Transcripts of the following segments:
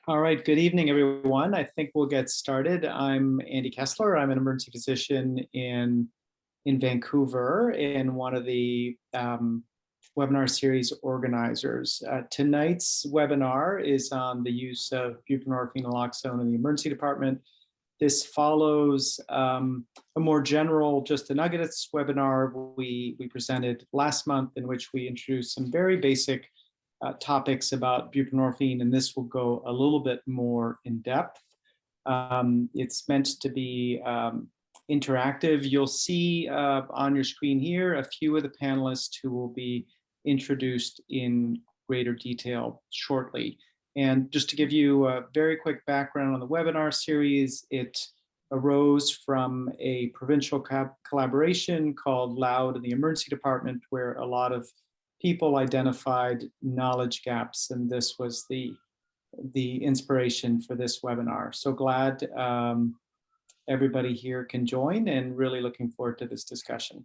All right, good evening, everyone. I think we'll get started. I'm Andy Kessler. I'm an emergency physician in Vancouver and one of the webinar series organizers. Tonight's webinar is on the use of buprenorphine, naloxone in the emergency department. This follows a more general Just a Nuggets webinar we presented last month, in which we introduced some very basic topics about buprenorphine, and this will go a little bit more in depth. It's meant to be interactive. You'll see on your screen here a few of the panelists who will be introduced in greater detail shortly. And just to give you a very quick background on the webinar series, it arose from a provincial collaboration called OUD in the emergency department, where a lot of people identified knowledge gaps, and this was the inspiration for this webinar. So glad everybody here can join, and really looking forward to this discussion.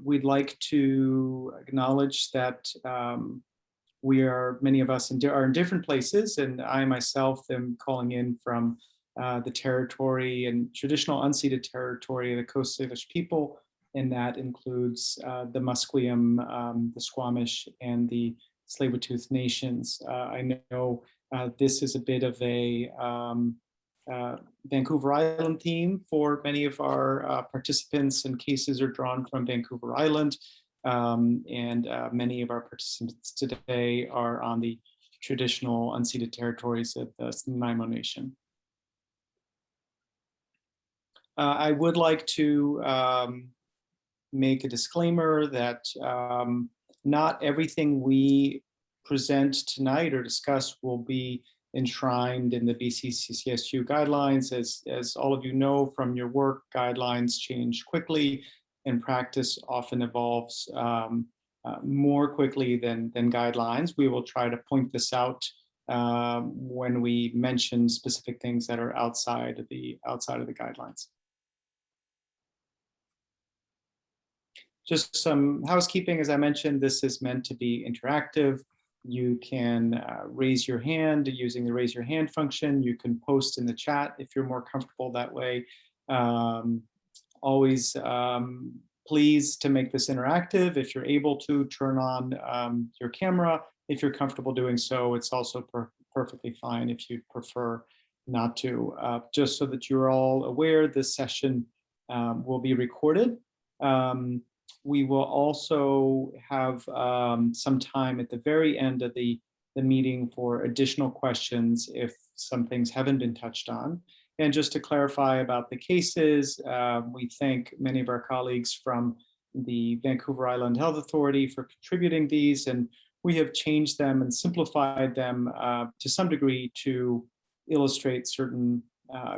We'd like to acknowledge that many of us are in different places, and I myself am calling in from the territory and traditional unceded territory of the Coast Salish people, and that includes the Musqueam, the Squamish, and the Tsleil-Waututh nations. I know this is a bit of a Vancouver Island theme for many of our participants, and cases are drawn from Vancouver Island, and many of our participants today are on the traditional unceded territories of the Nanaimo Nation. I would like to make a disclaimer that not everything we present tonight or discuss will be enshrined in the BC CCSU guidelines. As all of you know from your work, guidelines change quickly, and practice often evolves more quickly than guidelines. We will try to point this out when we mention specific things that are outside of the guidelines. Just some housekeeping. As I mentioned, this is meant to be interactive. You can raise your hand using the raise your hand function. You can post in the chat if you're more comfortable that way. Always please to make this interactive. If you're able to, turn on your camera. If you're comfortable doing so, it's also perfectly fine if you prefer not to. Just so that you're all aware, this session will be recorded. We will also have some time at the very end of the meeting for additional questions if some things haven't been touched on. And just to clarify about the cases, we thank many of our colleagues from the Vancouver Island Health Authority for contributing these, and we have changed them and simplified them to some degree to illustrate certain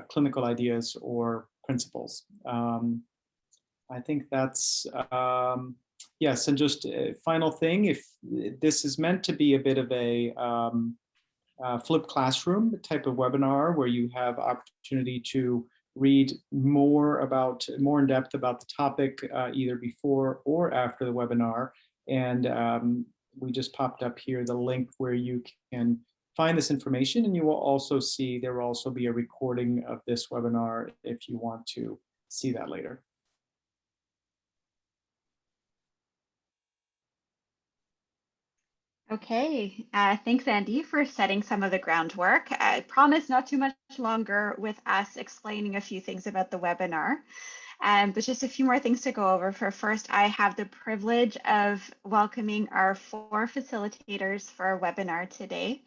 clinical ideas or principles. I think that's, yes, and just a final thing, if this is meant to be a bit of a flipped classroom type of webinar where you have opportunity to read more in depth about the topic either before or after the webinar. And we just popped up here the link where you can find this information, and you will also see, there will also be a recording of this webinar if you want to see that later. Okay, thanks, Andy, for setting some of the groundwork. I promise not too much longer with us explaining a few things about the webinar, but just a few more things to go over. First, I have the privilege of welcoming our 4 facilitators for our webinar today.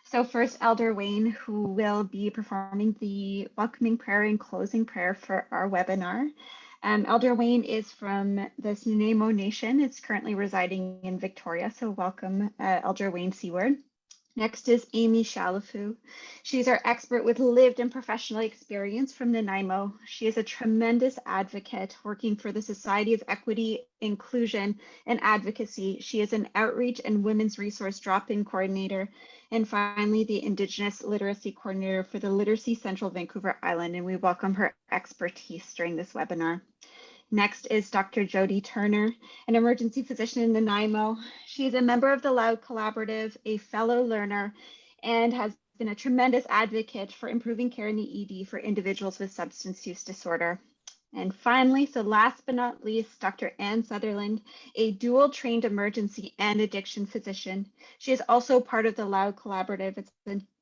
So first, Elder Wayne, who will be performing the welcoming prayer and closing prayer for our webinar. Elder Wayne is from the Nanaimo Nation. It's currently residing in Victoria, so welcome, Elder Wayne Seward. Next is Amy Shalafu. She's our expert with lived and professional experience from Nanaimo. She is a tremendous advocate working for the Society of Equity, Inclusion, and Advocacy. She is an outreach and women's resource drop-in coordinator. And finally, the Indigenous Literacy Coordinator for the Literacy Central Vancouver Island, and we welcome her expertise during this webinar. Next is Dr. Jody Turner, an emergency physician in Nanaimo. She is a member of the LOUD Collaborative, a fellow learner, and has been a tremendous advocate for improving care in the ED for individuals with substance use disorder. And finally, so last but not least, Dr. Ann Sutherland, a dual trained emergency and addiction physician. She is also part of the LOUD Collaborative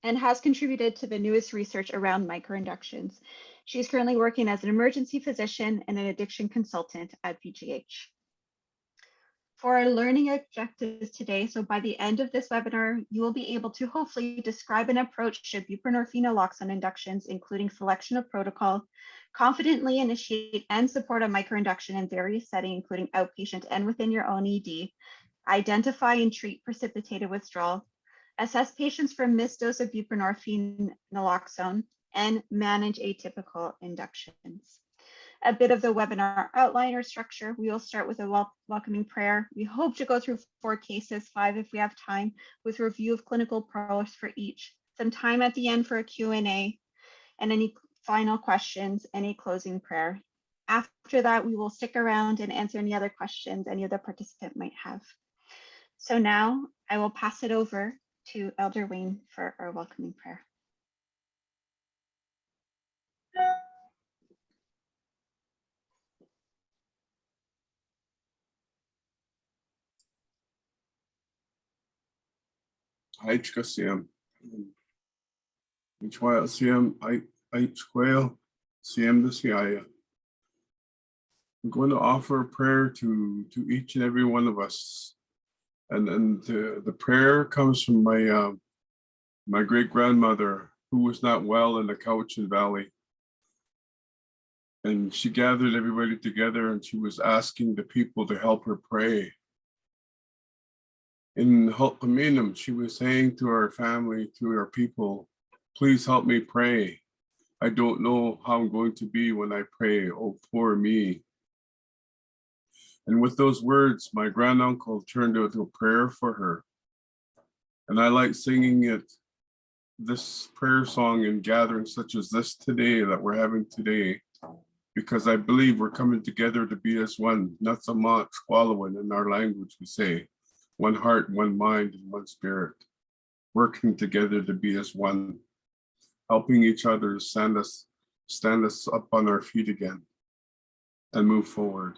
and has contributed to the newest research around micro-inductions. She's currently working as an emergency physician and an addiction consultant at VGH. For our learning objectives today, so by the end of this webinar, you will be able to hopefully describe an approach to buprenorphine naloxone inductions, including selection of protocol, confidently initiate and support a microinduction in various settings, including outpatient and within your own ED, identify and treat precipitated withdrawal, assess patients for missed dose of buprenorphine naloxone, and manage atypical inductions. A bit of the webinar outline or structure. We will start with a welcoming prayer. We hope to go through 4 cases, 5 if we have time, with review of clinical pros for each. Some time at the end for a Q&A, and any final questions, any closing prayer. After that, we will stick around and answer any other questions any other participant might have. So now I will pass it over to Elder Wayne for our welcoming prayer. HKCM. HYLCM, HQuail, CM the CIA. I'm going to offer a prayer to each and every one of us. And the prayer comes from my great-grandmother, who was not well in the Cowichan Valley. And she gathered everybody together and she was asking the people to help her pray. In Hulpaminum, she was saying to our family, to our people, please help me pray. I don't know how I'm going to be when I pray. Oh, poor me. And with those words, my granduncle turned into a prayer for her. And I like singing it, this prayer song in gatherings such as this today that we're having today, because I believe we're coming together to be as one, not so much swallowing in our language we say. One heart, one mind, and one spirit, working together to be as one, helping each other to stand us up on our feet again and move forward.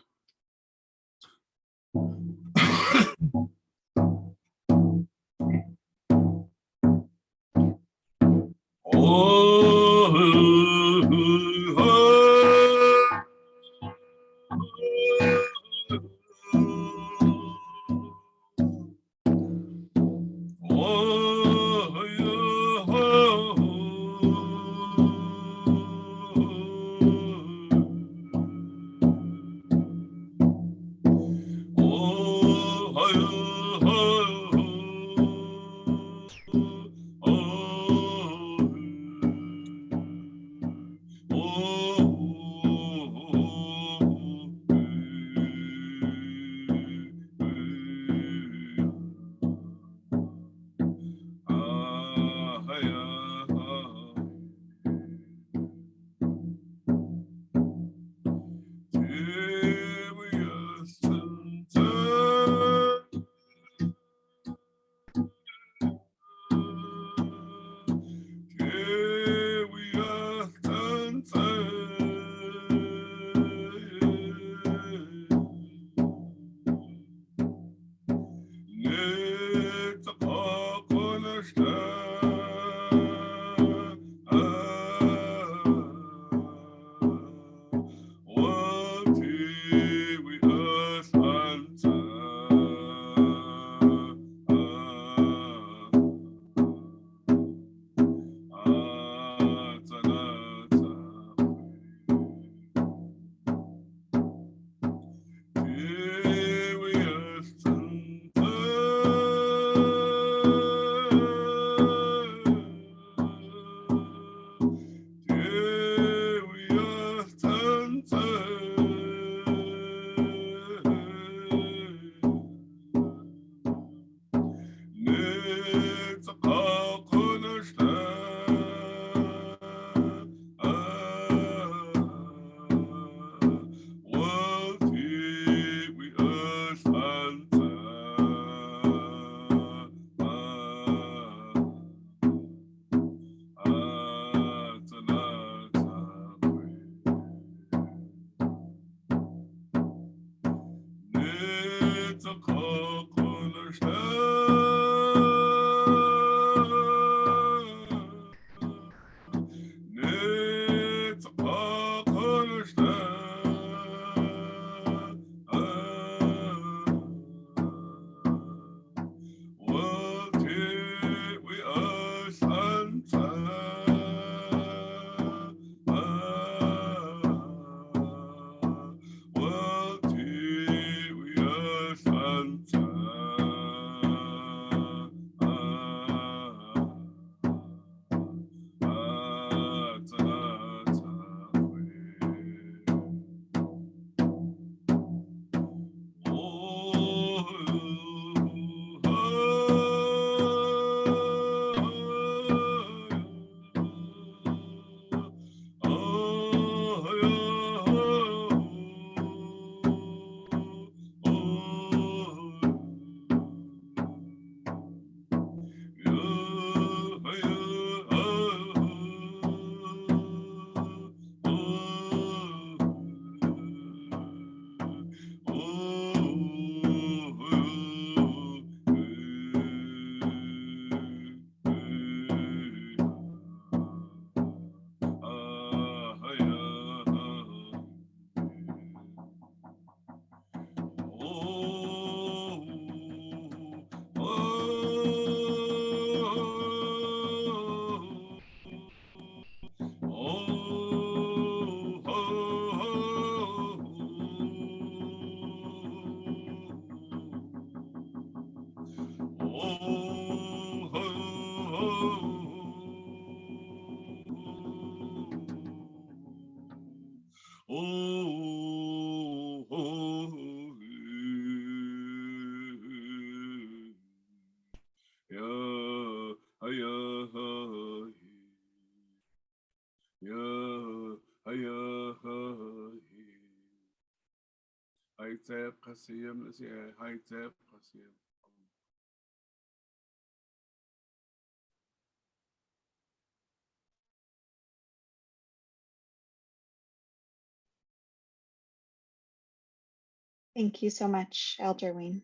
Thank you so much, Elder Wayne.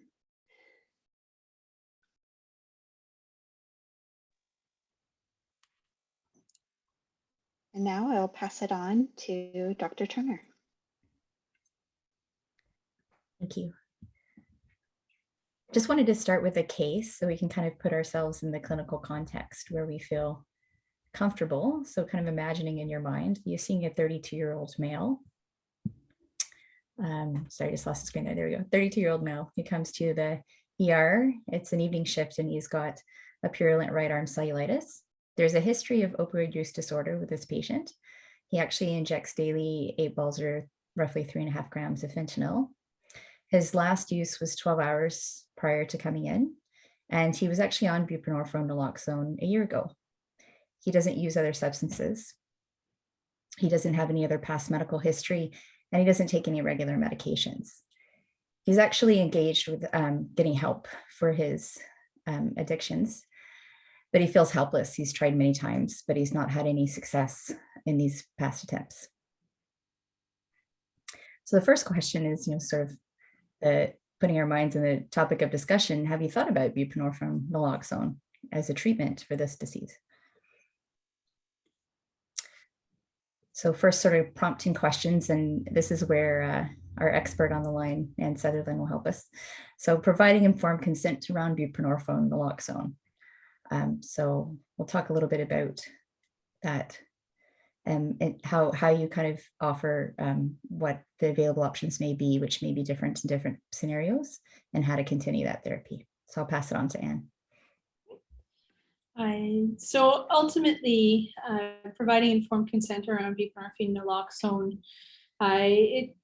And now I'll pass it on to Dr. Turner. Thank you. Just wanted to start with a case so we can kind of put ourselves in the clinical context where we feel comfortable. So kind of imagining in your mind, you're seeing a 32-year-old male. Sorry, I just lost the screen there. There we go. 32-year-old male. He comes to the ER. It's an evening shift and he's got a purulent right arm cellulitis. There's a history of opioid use disorder with this patient. He actually injects daily 8 balls or roughly 3.5 grams of fentanyl. His last use was 12 hours prior to coming in, and he was actually on buprenorphine naloxone a year ago. He doesn't use other substances. He doesn't have any other past medical history, and he doesn't take any regular medications. He's actually engaged with getting help for his addictions, but he feels helpless. He's tried many times, but he's not had any success in these past attempts. So the first question is, sort of putting our minds in the topic of discussion. Have you thought about buprenorphine naloxone as a treatment for this disease? So first, sort of prompting questions, and this is where our expert on the line, Ann Sutherland, will help us. So providing informed consent around buprenorphine naloxone. So we'll talk a little bit about that and how you kind of offer what the available options may be, which may be different in different scenarios, and how to continue that therapy. So I'll pass it on to Ann. So ultimately, providing informed consent around buprenorphine naloxone, it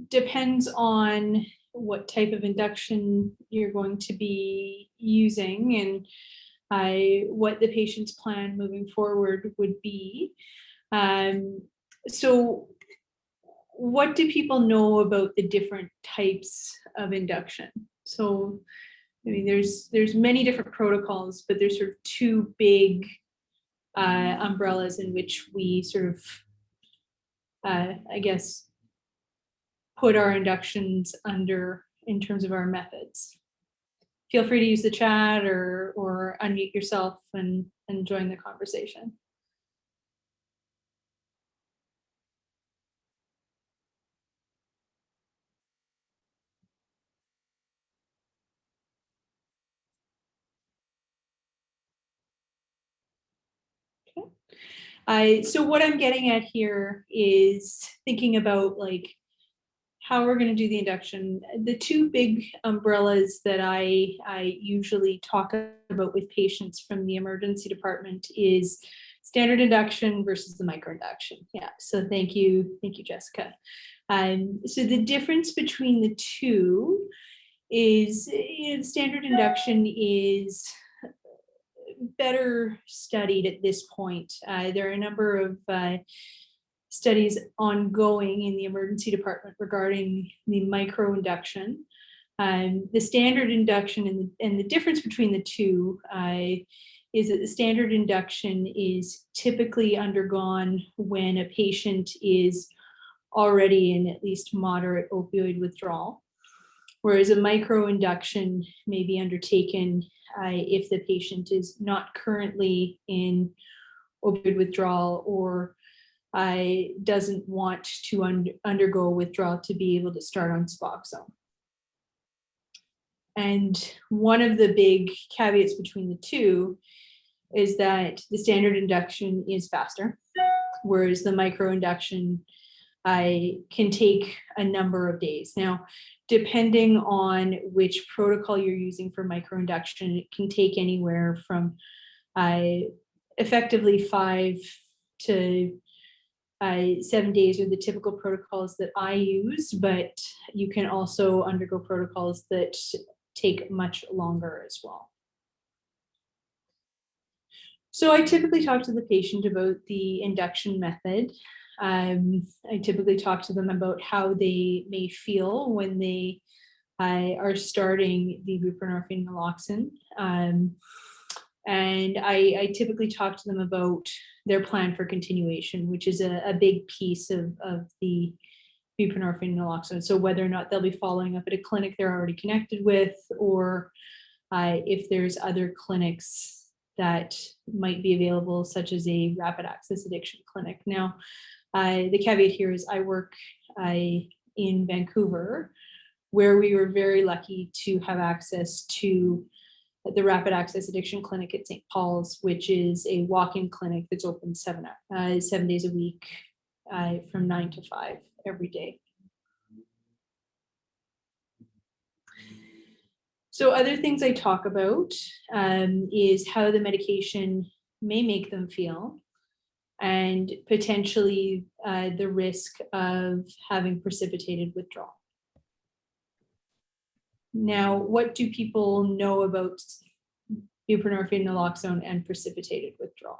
depends on what type of induction you're going to be using and what the patient's plan moving forward would be. So what do people know about the different types of induction? So, I mean, there's many different protocols, but there's sort of 2 big umbrellas in which we sort of, I guess, put our inductions under in terms of our methods. Feel free to use the chat or unmute yourself and join the conversation. So what I'm getting at here is thinking about like how we're going to do the induction. The two big umbrellas that I usually talk about with patients from the emergency department is standard induction versus the micro-induction. Yeah, so thank you, Jessica. So the difference between the two is standard induction is better studied at this point. There are a number of studies ongoing in the emergency department regarding the micro-induction. The standard induction and the difference between the two is that the standard induction is typically undergone when a patient is already in at least moderate opioid withdrawal, whereas a micro-induction may be undertaken if the patient is not currently in opioid withdrawal or doesn't want to undergo withdrawal to be able to start on Suboxone. And one of the big caveats between the two is that the standard induction is faster, whereas the micro-induction can take a number of days. Now, depending on which protocol you're using for micro-induction, it can take anywhere from effectively 5 to 7 days are the typical protocols that I use, but you can also undergo protocols that take much longer as well. So I typically talk to the patient about the induction method. I typically talk to them about how they may feel when they are starting the buprenorphine naloxone. And I typically talk to them about their plan for continuation, which is a big piece of the buprenorphine naloxone. So whether or not they'll be following up at a clinic they're already connected with, or if there's other clinics that might be available, such as a rapid access addiction clinic. Now, the caveat here is I work in Vancouver, where we were very lucky to have access to the Rapid Access Addiction Clinic at St. Paul's, which is a walk-in clinic that's open 7 days a week from 9 to 5 every day. So other things I talk about is how the medication may make them feel, and potentially the risk of having precipitated withdrawal. Now, what do people know about buprenorphine, naloxone, and precipitated withdrawal?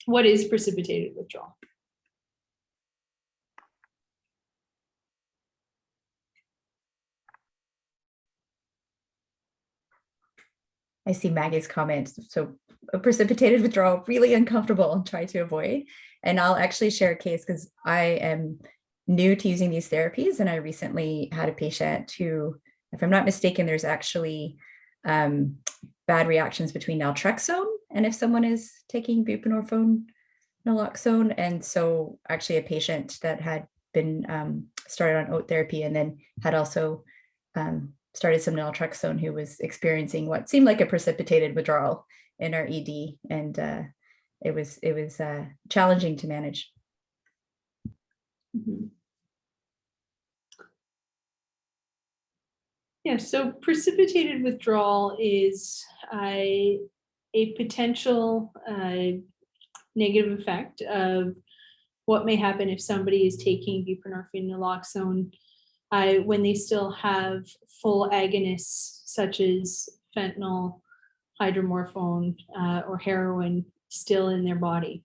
What is precipitated withdrawal? I see Maggie's comment. So a precipitated withdrawal, really uncomfortable and try to avoid. And I'll actually share a case because I am new to using these therapies. And I recently had a patient who, if I'm not mistaken, there's actually bad reactions between naltrexone and if someone is taking buprenorphine naloxone. And so actually a patient that had been started on OUD therapy and then had also started some naltrexone who was experiencing what seemed like a precipitated withdrawal in our ED, and it was challenging to manage. Mm-hmm. Yeah, so precipitated withdrawal is a potential negative effect of what may happen if somebody is taking buprenorphine naloxone when they still have full agonists such as fentanyl, hydromorphone, or heroin still in their body.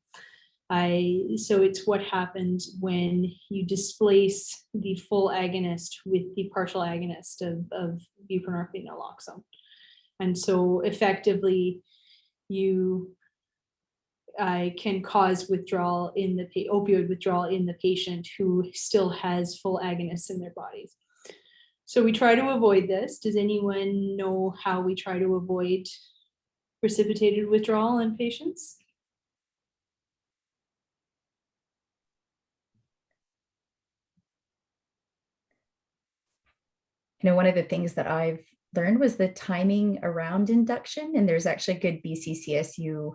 So it's what happens when you displace the full agonist with the partial agonist of buprenorphine naloxone. And so effectively you can cause withdrawal in the opioid withdrawal in the patient who still has full agonists in their bodies. So we try to avoid this. Does anyone know how we try to avoid precipitated withdrawal in patients? You know, one of the things that I've learned was the timing around induction. And there's actually a good BCCSU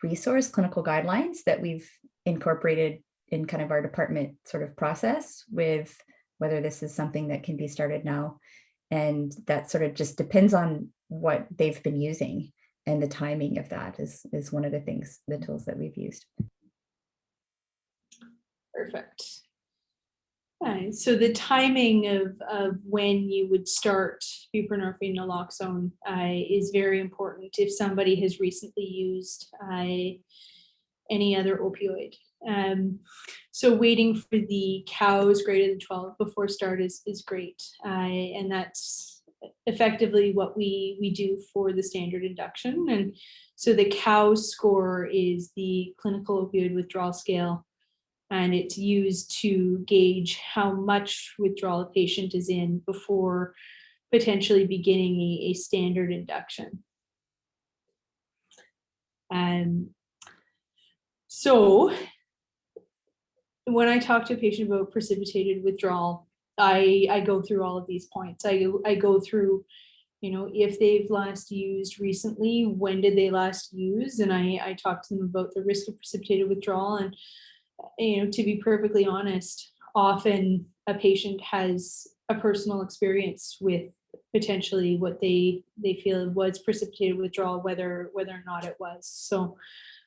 resource, clinical guidelines, that we've incorporated in kind of our department sort of process with whether this is something that can be started now. And that sort of just depends on what they've been using, and the timing of that is one of the things, the tools that we've used. Perfect. So the timing of when you would start buprenorphine naloxone is very important if somebody has recently used any other opioid. So waiting for the cows greater than 12 before start is great. And that's effectively what we do for the standard induction. And so the COWS score is the clinical opioid withdrawal scale, and it's used to gauge how much withdrawal a patient is in before potentially beginning a standard induction. So when I talk to a patient about precipitated withdrawal, I go through all of these points. I go through, you know, if they've last used recently, when did they last use? And I talk to them about the risk of precipitated withdrawal. And, you know, to be perfectly honest, often a patient has a personal experience with potentially what they feel was precipitated withdrawal, whether or not it was. So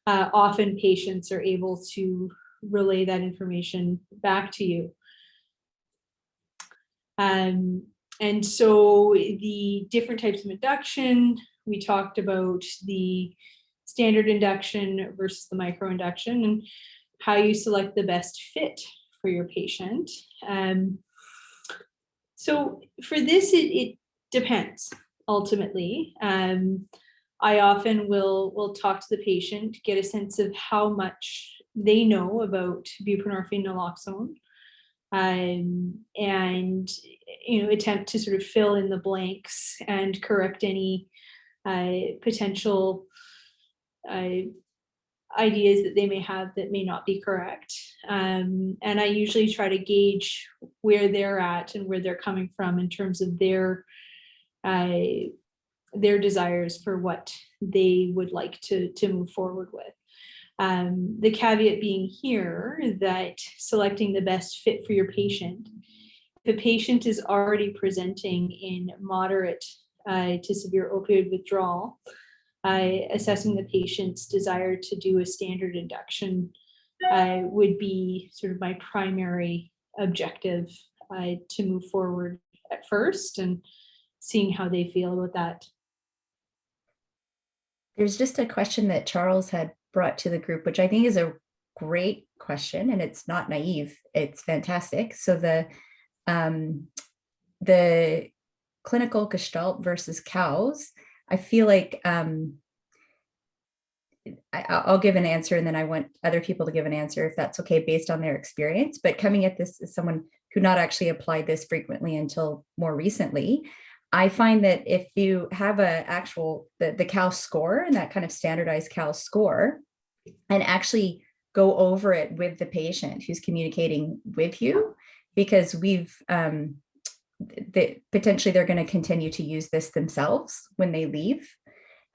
often patients are able to relay that information back to you. And so the different types of induction, we talked about the standard induction versus the micro-induction, and how you select the best fit for your patient. So for this, it depends, ultimately. I often will talk to the patient, get a sense of how much they know about buprenorphine naloxone, and you know, attempt to sort of fill in the blanks and correct any potential ideas that they may have that may not be correct. And I usually try to gauge where they're at and where they're coming from in terms of their desires for what they would like to move forward with. The caveat being here that selecting the best fit for your patient, if the patient is already presenting in moderate to severe opioid withdrawal, assessing the patient's desire to do a standard induction would be sort of my primary objective to move forward at first, and seeing how they feel about that. There's just a question that Charles had brought to the group, which I think is a great question, and it's not naive, it's fantastic. So the clinical gestalt versus COWS, I feel like I'll give an answer, and then I want other people to give an answer if that's okay, based on their experience. But coming at this as someone who not actually applied this frequently until more recently, I find that if you have the COWS score and that kind of standardized COWS score, and actually go over it with the patient who's communicating with you, because potentially they're going to continue to use this themselves when they leave.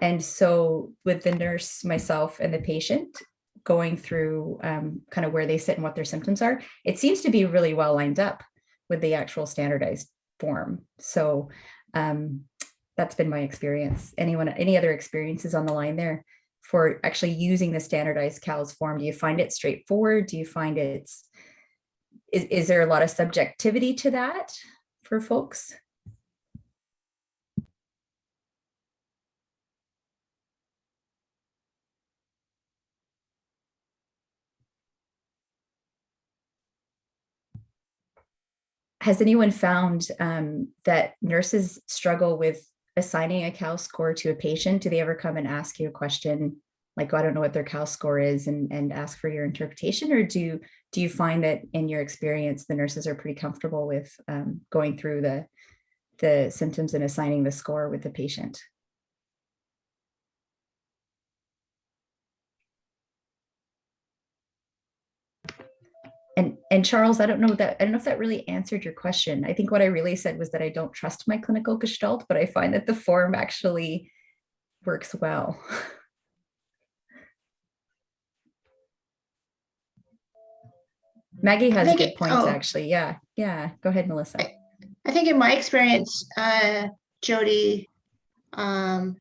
And so with the nurse, myself, and the patient going through kind of where they sit and what their symptoms are, it seems to be really well lined up with the actual standardized form. So that's been my experience. Any other experiences on the line there for actually using the standardized COWS form? Do you find it straightforward? Do you find is there a lot of subjectivity to that for folks? Has anyone found that nurses struggle with assigning a COWS score to a patient? Do they ever come and ask you a question like, oh, I don't know what their COWS score is, and ask for your interpretation? Or do you find that in your experience, the nurses are pretty comfortable with going through the symptoms and assigning the score with the patient? And Charles, I don't know if that really answered your question. I think what I really said was that I don't trust my clinical gestalt, but I find that the form actually works well. Maggie has a good point, actually. Yeah. Go ahead, Melissa. I think in my experience, Jody,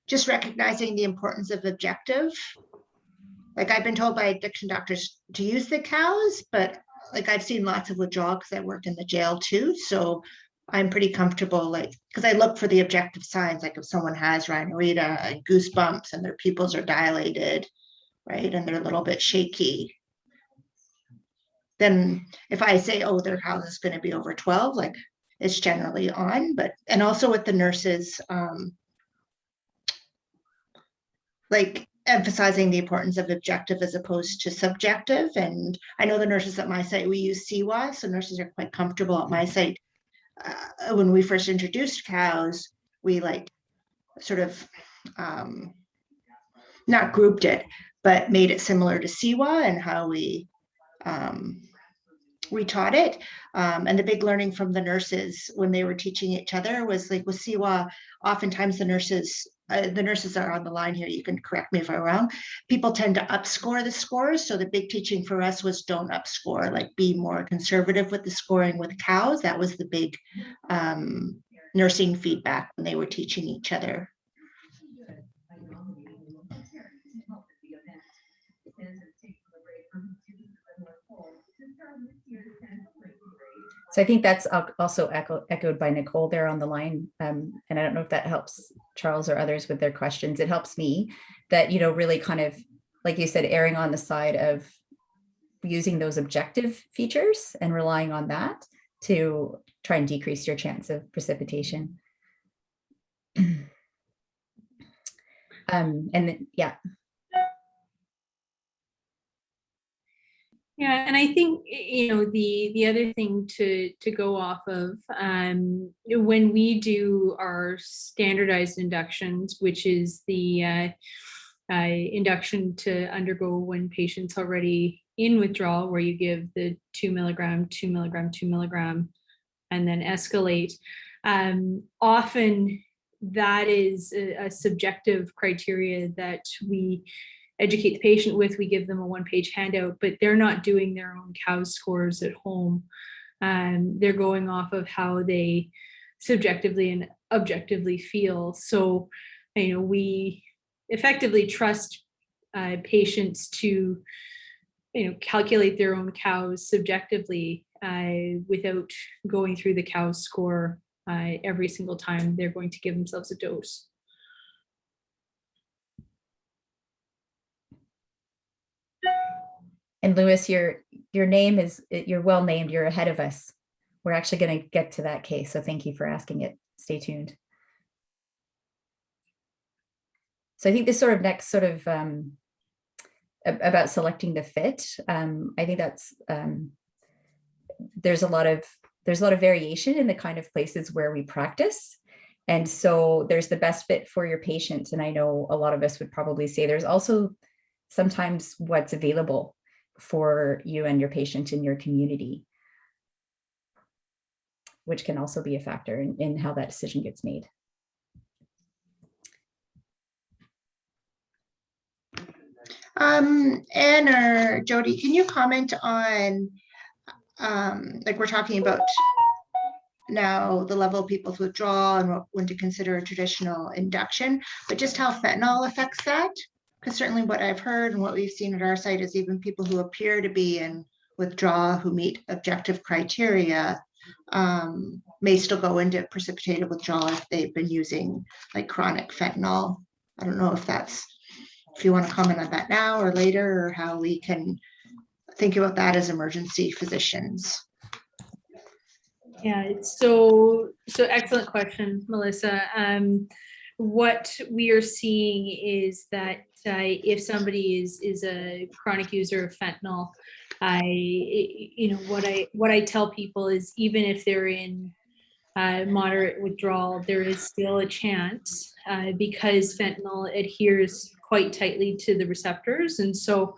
just recognizing the importance of objective. Like I've been told by addiction doctors to use the cows, but like I've seen lots of withdrawal because I worked in the jail too. So I'm pretty comfortable, like, because I look for the objective signs, like if someone has rhinorrhea and goosebumps and their pupils are dilated, right, and they're a little bit shaky. Then if I say, oh, their house is going to be over 12, like it's generally on, but, and also with the nurses, like emphasizing the importance of objective as opposed to subjective. And I know the nurses at my site, we use CWA, so nurses are quite comfortable at my site. When we first introduced cows, we like sort of not grouped it, but made it similar to CWA and how we taught it. And the big learning from the nurses when they were teaching each other was like with CWA, oftentimes the nurses are on the line here, you can correct me if I'm wrong, people tend to upscore the scores. So the big teaching for us was don't upscore, like be more conservative with the scoring with cows. That was the big nursing feedback when they were teaching each other. So I think that's also echoed by Nicole there on the line. And I don't know if that helps Charles or others with their questions. It helps me that, you know, really kind of, like you said, erring on the side of using those objective features and relying on that to try and decrease your chance of precipitation. And then, yeah. Yeah, and I think, you know, the other thing to go off of, when we do our standardized inductions, which is the induction to undergo when patients already in withdrawal, where you give the 2 milligram, 2 milligram, 2 milligram, and then escalate. Often that is a subjective criteria that we educate the patient with. We give them a one-page handout, but they're not doing their own COWS scores at home. They're going off of how they subjectively and objectively feel. So, you know, we effectively trust patients to, you know, calculate their own COWS subjectively without going through the COWS score every single time they're going to give themselves a dose. And Lewis, your name is, you're well named, you're ahead of us. We're actually going to get to that case. So thank you for asking it. Stay tuned. So I think this sort of next sort of about selecting the fit. I think that's, there's a lot of variation in the kind of places where we practice. And so there's the best fit for your patient. And I know a lot of us would probably say there's also sometimes what's available for you and your patient in your community, which can also be a factor in how that decision gets made. Ann or Jody, can you comment on, like we're talking about now the level of people's withdrawal and when to consider a traditional induction, but just how fentanyl affects that? Because certainly what I've heard and what we've seen at our site is even people who appear to be in withdrawal who meet objective criteria may still go into precipitated withdrawal if they've been using like chronic fentanyl. I don't know if you want to comment on that now or later, or how we can think about that as emergency physicians. Yeah, so excellent question, Melissa. What we are seeing is that if somebody is a chronic user of fentanyl, what I tell people is even if they're in moderate withdrawal, there is still a chance because fentanyl adheres quite tightly to the receptors, and so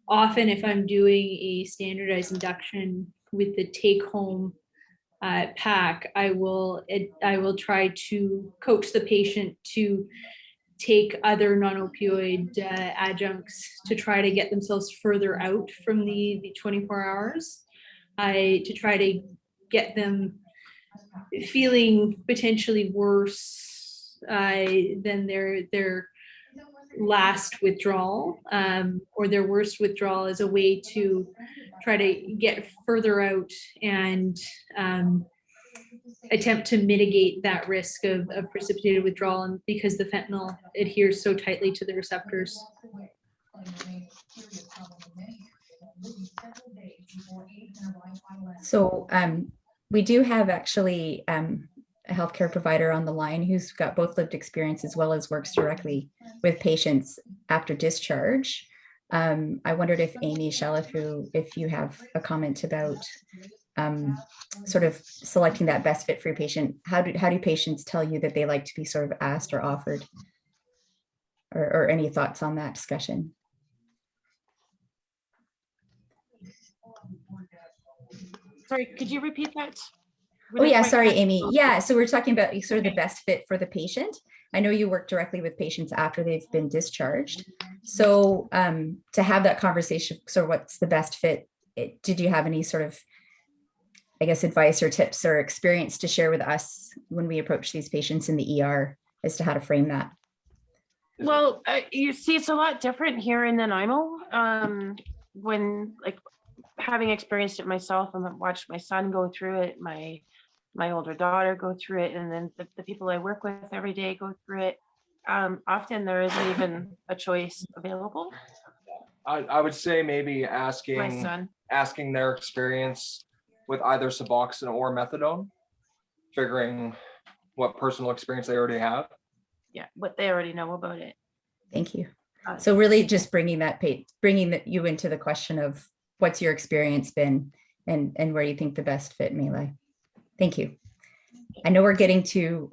often if I'm doing a standardized induction with the take home pack, I will try to coach the patient to take other non-opioid adjuncts to try to get themselves further out from the 24 hours, to try to get them feeling potentially worse than their last withdrawal, or their worst withdrawal, as a way to try to get further out and attempt to mitigate that risk of precipitated withdrawal, and because the fentanyl adheres so tightly to the receptors. So we do have actually a healthcare provider on the line who's got both lived experience as well as works directly with patients after discharge. I wondered if Amy Shellifu, if you have a comment about sort of selecting that best fit for your patient. How do patients tell you that they like to be sort of asked or offered? Or any thoughts on that discussion? Sorry, could you repeat that? Oh yeah, sorry, Amy. Yeah, so we're talking about sort of the best fit for the patient. I know you work directly with patients after they've been discharged. So to have that conversation, so what's the best fit? Did you have any sort of, I guess, advice or tips or experience to share with us when we approach these patients in the ER as to how to frame that? Well, you see, it's a lot different here in Nanaimo. When, like, having experienced it myself and watched my son go through it, my older daughter go through it, and then the people I work with every day go through it. Often there isn't even a choice available. I would say maybe My asking their experience with either Suboxone or Methadone, figuring what personal experience they already have. Yeah, what they already know about it. Thank you. So really just bringing you into the question of what's your experience been and where you think the best fit may lie. Thank you. I know we're getting to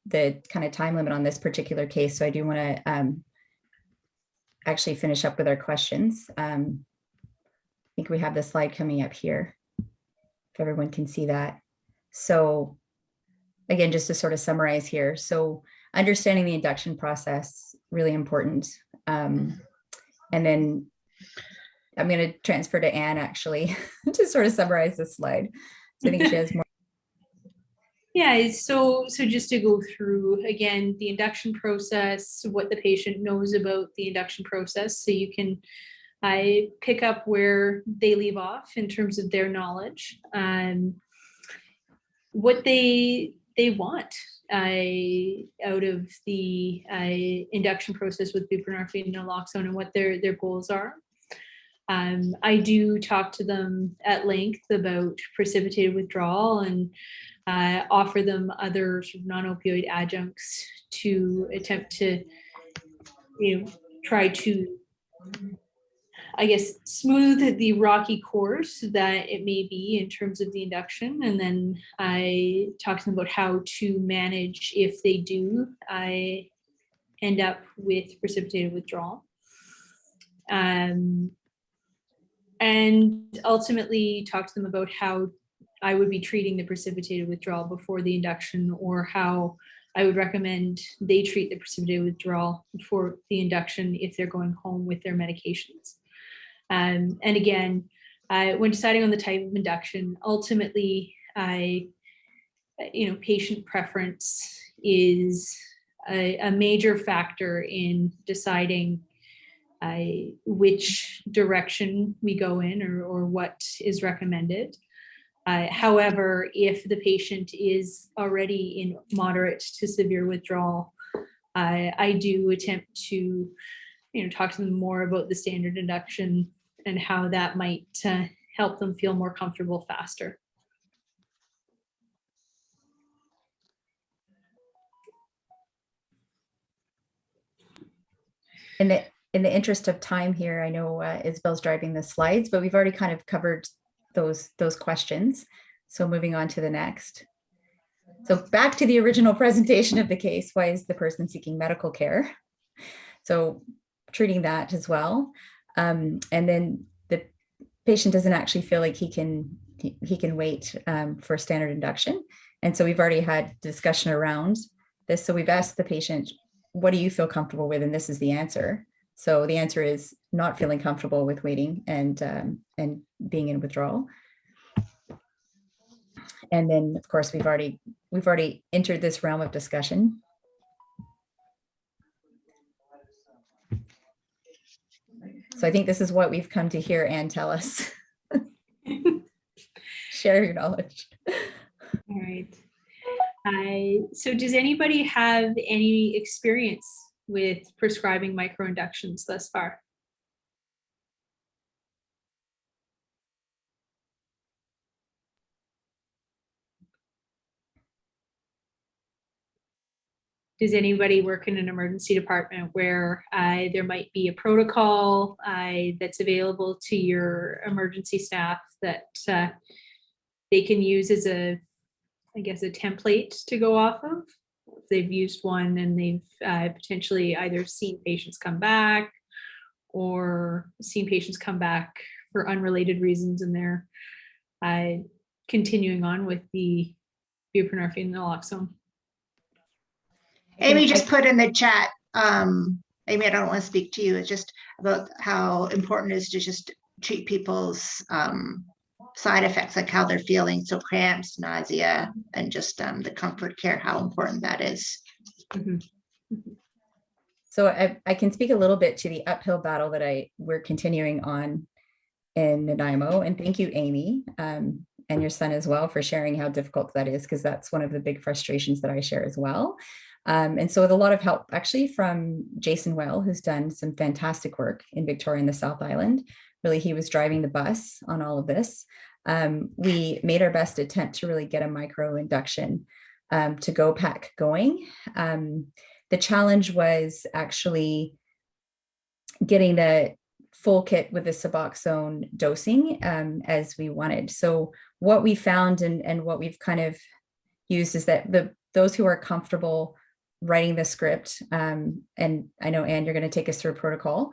the kind of time limit on this particular case, so I do want to actually finish up with our questions. I think we have the slide coming up here, if everyone can see that. So again, just to sort of summarize here. So understanding the induction process, really important. And then I'm going to transfer to Ann actually to sort of summarize this slide. So I think she has more. Yeah, so just to go through again, the induction process, what the patient knows about the induction process, so you can pick up where they leave off in terms of their knowledge, what they want out of the induction process with buprenorphine and naloxone, and what their goals are. I do talk to them at length about precipitated withdrawal and offer them other sort of non-opioid adjuncts to attempt to, try to, I guess, smooth the rocky course that it may be in terms of the induction. And then I talk to them about how to manage if they do end up with precipitated withdrawal. And ultimately talk to them about how I would be treating the precipitated withdrawal before the induction, or how I would recommend they treat the precipitated withdrawal before the induction if they're going home with their medications. And again, when deciding on the type of induction, ultimately, patient preference is a major factor in deciding which direction we go in, or what is recommended. However, if the patient is already in moderate to severe withdrawal, I do attempt to, talk to them more about the standard induction and how that might help them feel more comfortable faster. In the interest of time here, I know Isabel's driving the slides, but we've already kind of covered those questions. So moving on to the next. So back to the original presentation of the case, why is the person seeking medical care? So treating that as well. And then the patient doesn't actually feel like he can wait for standard induction. And so we've already had discussion around this. So we've asked the patient, what do you feel comfortable with? And this is the answer. So the answer is not feeling comfortable with waiting and being in withdrawal. And then, of course, we've already entered this realm of discussion. So I think this is what we've come to hear Ann tell us. Share your knowledge. All right. So does anybody have any experience with prescribing micro-inductions thus far? Does anybody work in an emergency department where there might be a protocol that's available to your emergency staff that they can use as a template to go off of? If they've used one and they've potentially either seen patients come back or seen patients come back for unrelated reasons, and they're continuing on with the buprenorphine and naloxone. Amy just put in the chat, Amy, I don't want to speak to you. It's just about how important it is to just treat people's side effects, like how they're feeling. So cramps, nausea, and just the comfort care, how important that is. Mm-hmm. So I can speak a little bit to the uphill battle that we're continuing on in Nanaimo. And thank you, Amy, and your son as well, for sharing how difficult that is, because that's one of the big frustrations that I share as well. And so with a lot of help actually from Jason Well, who's done some fantastic work in Victoria and the South Island. Really, he was driving the bus on all of this. We made our best attempt to really get a micro-induction to go pack going. The challenge was actually getting the full kit with the Suboxone dosing as we wanted. So what we found and what we've kind of used is that those who are comfortable writing the script, and I know, Ann, you're going to take us through a protocol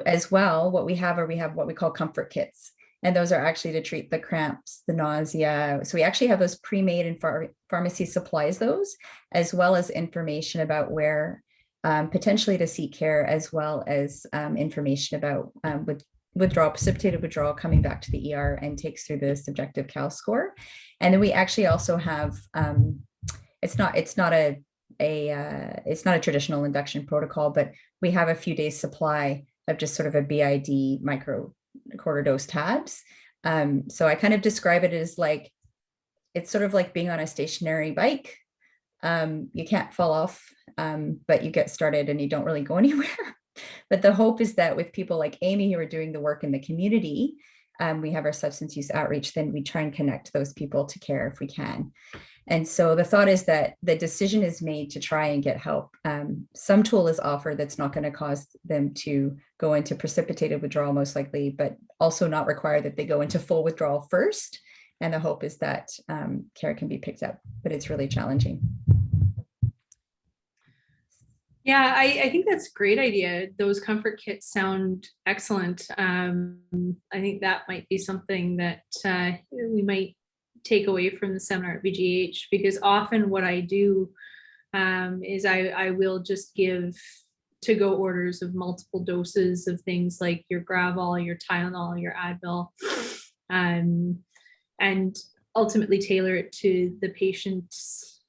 as well. What we have what we call comfort kits. And those are actually to treat the cramps, the nausea. So we actually have those pre-made, and pharmacy supplies those, as well as information about where potentially to seek care, as well as information about withdrawal, precipitated withdrawal, coming back to the ER, and takes through the subjective CAL score. And then we actually also have, it's not a traditional induction protocol, but we have a few days supply of just sort of a BID micro quarter dose tabs. So I kind of describe it as like, it's sort of like being on a stationary bike. You can't fall off, but you get started and you don't really go anywhere. But the hope is that with people like Amy, who are doing the work in the community, we have our substance use outreach, then we try and connect those people to care if we can. And so the thought is that the decision is made to try and get help. Some tool is offered that's not going to cause them to go into precipitated withdrawal, most likely, but also not require that they go into full withdrawal first. And the hope is that care can be picked up, but it's really challenging. Yeah, I think that's a great idea. Those comfort kits sound excellent. I think that might be something that we might take away from the seminar at BGH, because often what I do is I will just give to-go orders of multiple doses of things like your Gravol, your Tylenol, your Advil, and ultimately tailor it to the patient's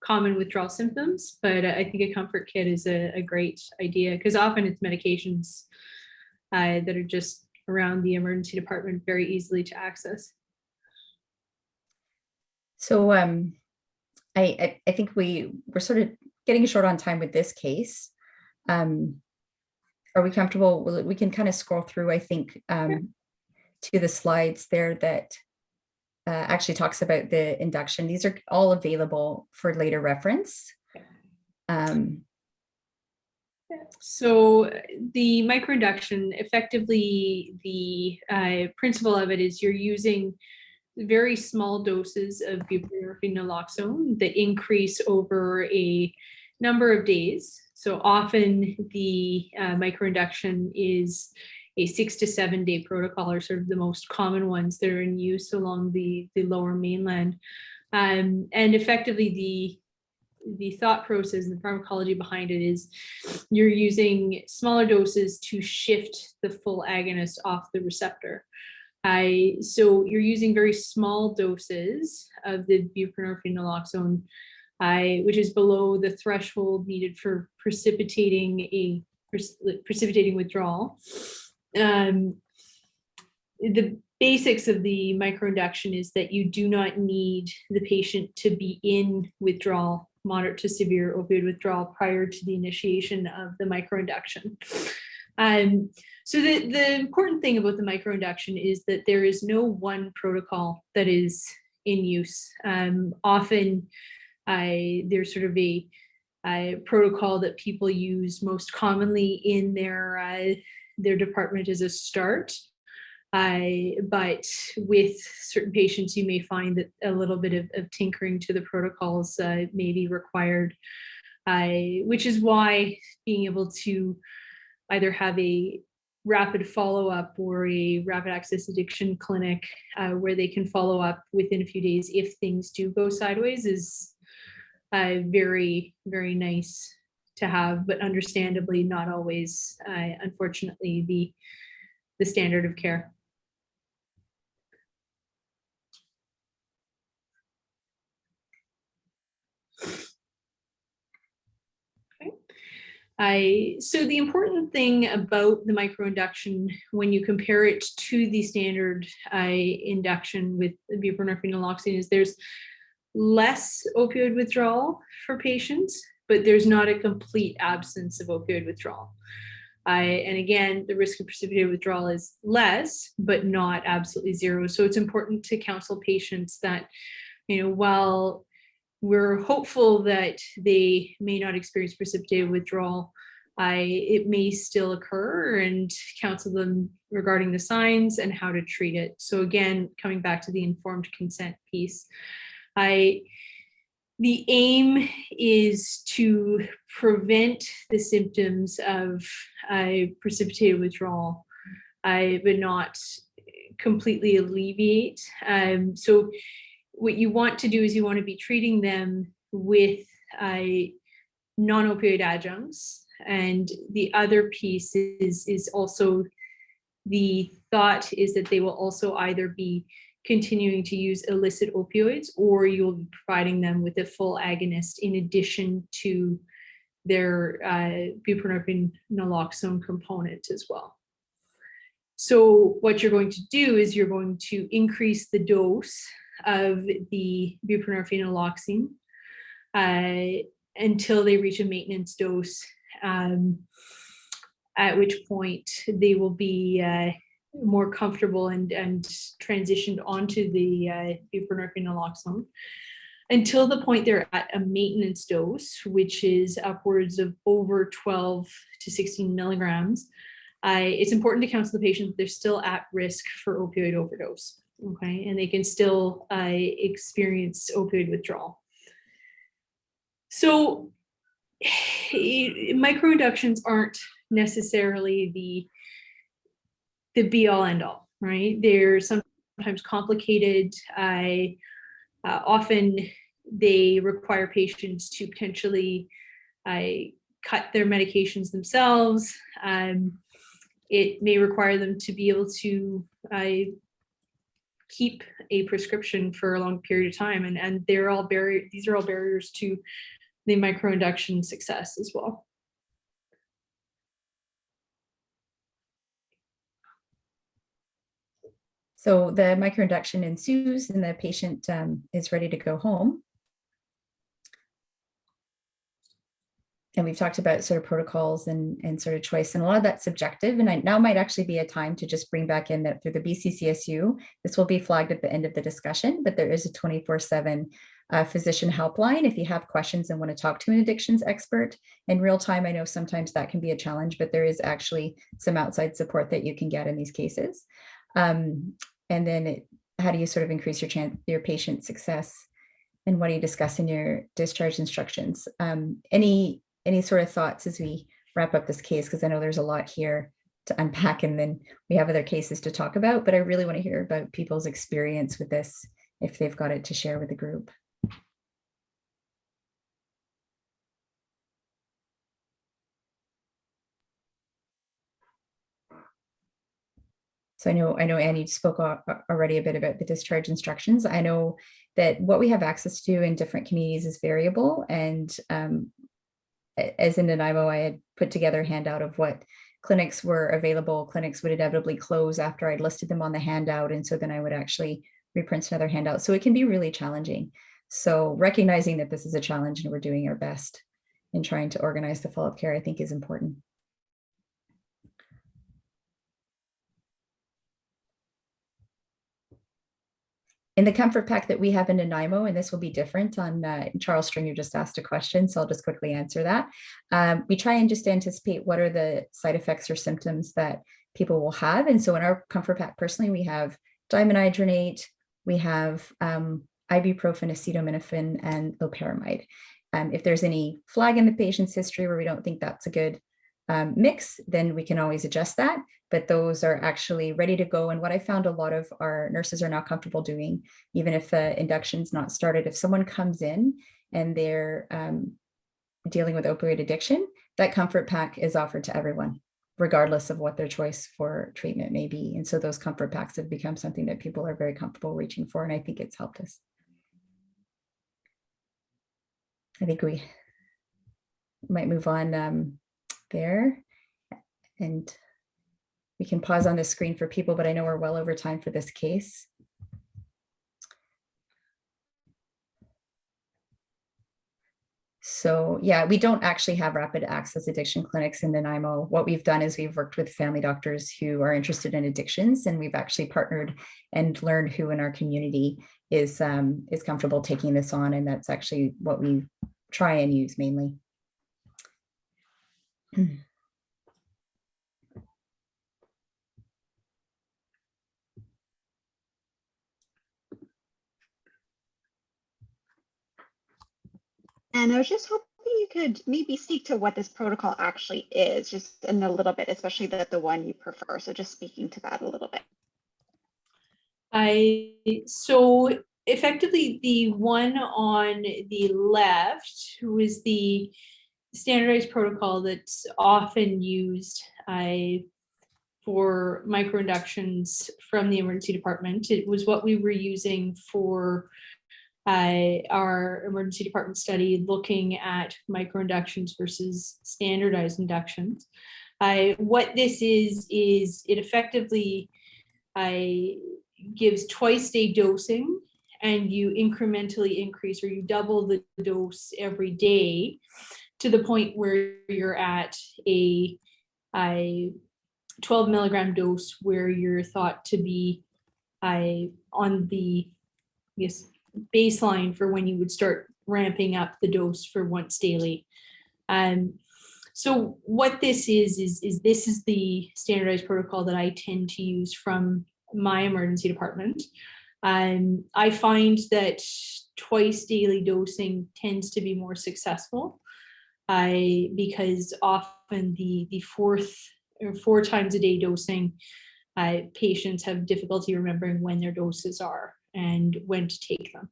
common withdrawal symptoms. But I think a comfort kit is a great idea, because often it's medications that are just around the emergency department very easily to access. So I think we're sort of getting short on time with this case. Are we comfortable? We can kind of scroll through, I think, to the slides there that actually talks about the induction. These are all available for later reference. So the micro-induction, effectively, the principle of it is you're using very small doses of buprenorphine naloxone that increase over a number of days. So often the microinduction is a 6 to 7 day protocol, are sort of the most common ones that are in use along the lower mainland. And effectively the thought process and the pharmacology behind it is you're using smaller doses to shift the full agonist off the receptor. So you're using very small doses of the buprenorphine naloxone, which is below the threshold needed for precipitating withdrawal. The basics of the microinduction is that you do not need the patient to be in withdrawal, moderate to severe opioid withdrawal, prior to the initiation of the microinduction. So the important thing about the microinduction is that there is no one protocol that is in use. Often there's sort of a protocol that people use most commonly in their department as a start. But with certain patients, you may find that a little bit of tinkering to the protocols may be required, which is why being able to either have a rapid follow-up or a rapid access addiction clinic where they can follow up within a few days if things do go sideways is very, very nice to have, but understandably not always, unfortunately, the standard of care. So the important thing about the microinduction, when you compare it to the standard induction with buprenorphine naloxone, is there's less opioid withdrawal for patients, but there's not a complete absence of opioid withdrawal. And again, the risk of precipitated withdrawal is less, but not absolutely zero. So it's important to counsel patients that, while we're hopeful that they may not experience precipitated withdrawal, it may still occur, and counsel them regarding the signs and how to treat it. So again, coming back to the informed consent piece, the aim is to prevent the symptoms of precipitated withdrawal, but not completely alleviate. So what you want to do is you want to be treating them with non-opioid adjuncts. And the other piece is also, the thought is that they will also either be continuing to use illicit opioids, or you'll be providing them with a full agonist in addition to their buprenorphine naloxone component as well. So what you're going to do is you're going to increase the dose of the buprenorphine naloxone until they reach a maintenance dose, at which point they will be more comfortable and transitioned onto the buprenorphine naloxone until the point they're at a maintenance dose, which is upwards of over 12 to 16 milligrams. It's important to counsel the patient that they're still at risk for opioid overdose, okay? And they can still experience opioid withdrawal. So microinductions aren't necessarily the be all end all, right? They're sometimes complicated. Often they require patients to potentially cut their medications themselves. It may require them to be able to keep a prescription for a long period of time, and these are all barriers to the microinduction success as well. So the microinduction ensues and the patient is ready to go home. And we've talked about sort of protocols and sort of choice, and a lot of that's subjective. And now might actually be a time to just bring back in that through the BCCSU, this will be flagged at the end of the discussion, but there is a 24/7 physician helpline if you have questions and want to talk to an addictions expert in real time. I know sometimes that can be a challenge, but there is actually some outside support that you can get in these cases. And then how do you sort of increase your patient success, and what do you discuss in your discharge instructions? Any any sort of thoughts as we wrap up this case? Because I know there's a lot here to unpack, and then we have other cases to talk about, but I really want to hear about people's experience with this, if they've got it to share with the group. So I know, Ann, you spoke already a bit about the discharge instructions. I know that what we have access to in different communities is variable. And as in Nanaimo, I had put together a handout of what clinics were available. Clinics would inevitably close after I'd listed them on the handout. And so then I would actually reprint another handout. So it can be really challenging. So recognizing that this is a challenge and we're doing our best in trying to organize the follow-up care, I think is important. In the comfort pack that we have in Nanaimo, and this will be different on Charles Stringer just asked a question, so I'll just quickly answer that. We try and just anticipate what are the side effects or symptoms that people will have. And so in our comfort pack, personally, we have dimenhydrinate, we have ibuprofen, acetaminophen, and loperamide. If there's any flag in the patient's history where we don't think that's a good mix, then we can always adjust that. But those are actually ready to go. And what I found a lot of our nurses are now comfortable doing, even if the induction's not started, if someone comes in and they're dealing with opioid addiction, that comfort pack is offered to everyone, regardless of what their choice for treatment may be. And so those comfort packs have become something that people are very comfortable reaching for. And I think it's helped us. I think we might move on there. And we can pause on the screen for people, but I know we're well over time for this case. So yeah, we don't actually have rapid access addiction clinics in Nanaimo. What we've done is we've worked with family doctors who are interested in addictions, and we've actually partnered and learned who in our community is comfortable taking this on. And that's actually what we try and use mainly. And I was just hoping you could maybe speak to what this protocol actually is, just in a little bit, especially the one you prefer. So just speaking to that a little bit. So effectively, the one on the left, who is the standardized protocol that's often used for micro-inductions from the emergency department. It was what we were using for our emergency department study, looking at micro-inductions versus standardized inductions. What this is it effectively gives twice-day dosing, and you incrementally increase, or you double the dose every day to the point where you're at a 12 milligram dose, where you're thought to be on the baseline for when you would start ramping up the dose for once daily. So what this is this is the standardized protocol that I tend to use from my emergency department. I find that twice daily dosing tends to be more successful because often the four times a day dosing, patients have difficulty remembering when their doses are and when to take them.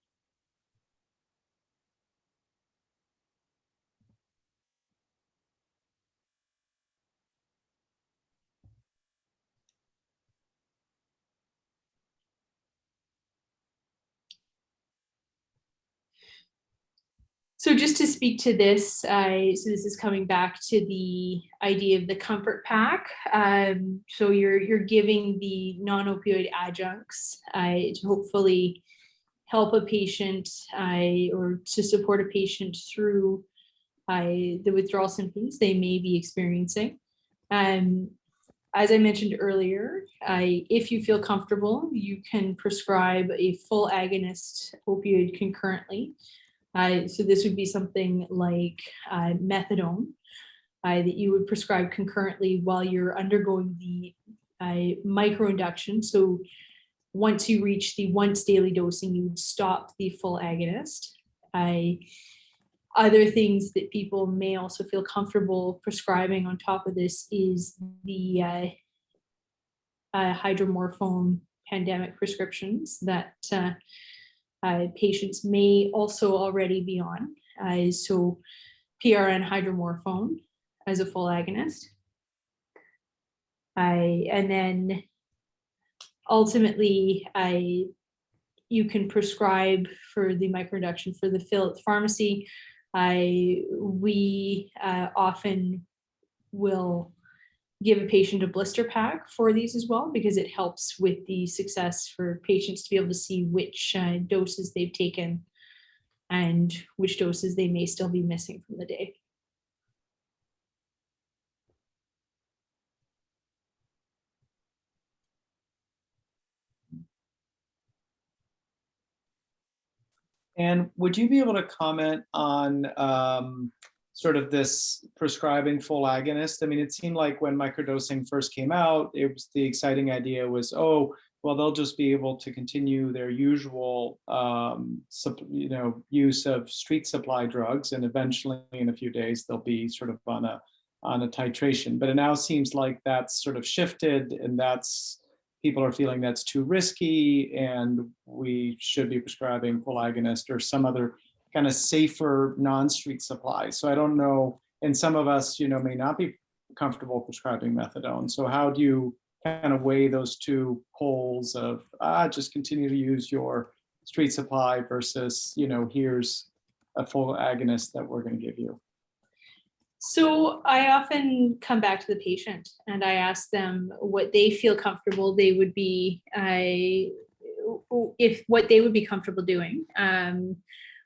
So just to speak to this, so this is coming back to the idea of the comfort pack. So you're giving the non-opioid adjuncts to hopefully help a patient or to support a patient through the withdrawal symptoms they may be experiencing. As I mentioned earlier, if you feel comfortable, you can prescribe a full agonist opioid concurrently. So this would be something like methadone that you would prescribe concurrently while you're undergoing the micro-induction. So once you reach the once daily dosing, you would stop the full agonist. Other things that people may also feel comfortable prescribing on top of this is the hydromorphone pandemic prescriptions that patients may also already be on. So PRN hydromorphone as a full agonist. And then ultimately, you can prescribe for the microinduction for the fill at the pharmacy. We often will give a patient a blister pack for these as well, because it helps with the success for patients to be able to see which doses they've taken and which doses they may still be missing from the day. And would you be able to comment on sort of this prescribing full agonist? I mean, it seemed like when microdosing first came out, it was the exciting idea was, oh, well, they'll just be able to continue their usual, use of street supply drugs, and eventually, in a few days, they'll be sort of on a titration. But it now seems like that's sort of shifted, and people are feeling that's too risky, and we should be prescribing full agonist or some other kind of safer non-street supply. So I don't know, and some of us, may not be comfortable prescribing methadone. So how do you kind of weigh those two poles of just continue to use your street supply versus, here's a full agonist that we're going to give you? So I often come back to the patient and I ask them what they feel comfortable they would be, what they would be comfortable doing,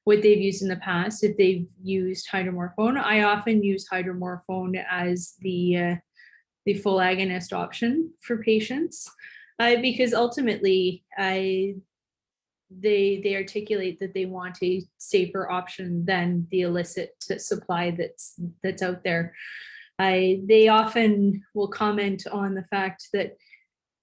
what they've used in the past, if they've used hydromorphone. I often use hydromorphone as the full agonist option for patients, because ultimately they articulate that they want a safer option than the illicit supply that's out there. They often will comment on the fact that,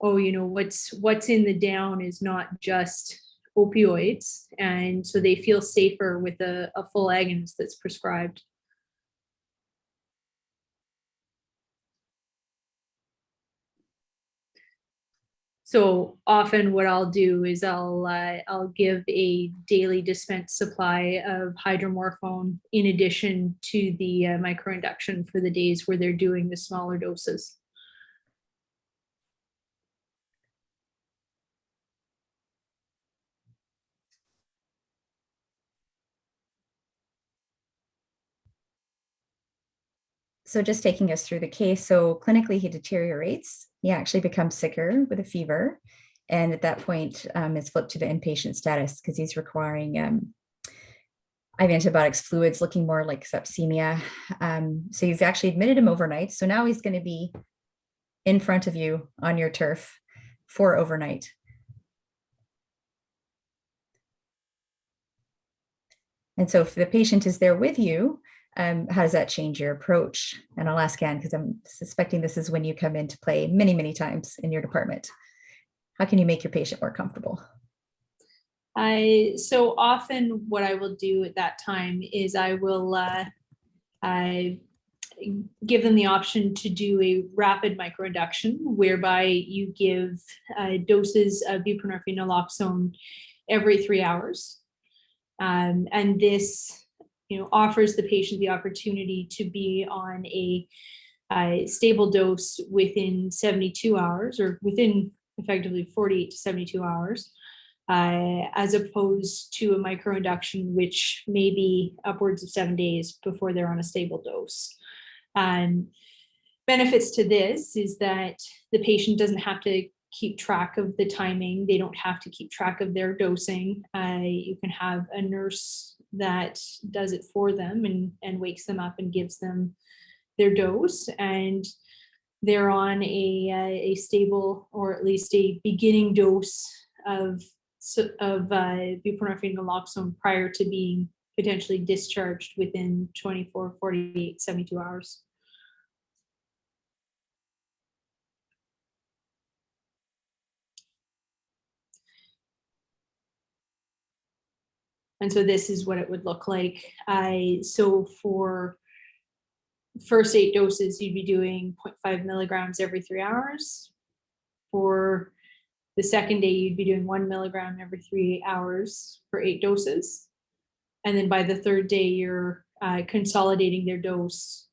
oh, what's in the down is not just opioids, and so they feel safer with a full agonist that's prescribed. So often what I'll do is I'll give a daily dispensed supply of hydromorphone in addition to the micro-induction for the days where they're doing the smaller doses. So just taking us through the case, so clinically he deteriorates. He actually becomes sicker with a fever. And at that point, it's flipped to the inpatient status because he's requiring IV antibiotics, fluids, looking more like sepsemia. So you've actually admitted him overnight. So now he's going to be in front of you on your turf for overnight. And so if the patient is there with you, how does that change your approach? And I'll ask Ann, because I'm suspecting this is when you come into play many, many times in your department. How can you make your patient more comfortable? So often what I will do at that time is I will give them the option to do a rapid microinduction, whereby you give doses of buprenorphine naloxone every 3 hours. And this offers the patient the opportunity to be on a stable dose within 72 hours, or within effectively 48 to 72 hours, as opposed to a microinduction, which may be upwards of 7 days before they're on a stable dose. And benefits to this is that the patient doesn't have to keep track of the timing. They don't have to keep track of their dosing. You can have a nurse that does it for them and wakes them up and gives them their dose, and they're on a stable, or at least a beginning dose of buprenorphine naloxone prior to being potentially discharged within 24, 48, 72 hours. And so this is what it would look like. So for first 8 doses, you'd be doing 0.5 milligrams every 3 hours. For the second day, you'd be doing 1 milligram every 3 hours for 8 doses. And then by the third day, you're consolidating their dose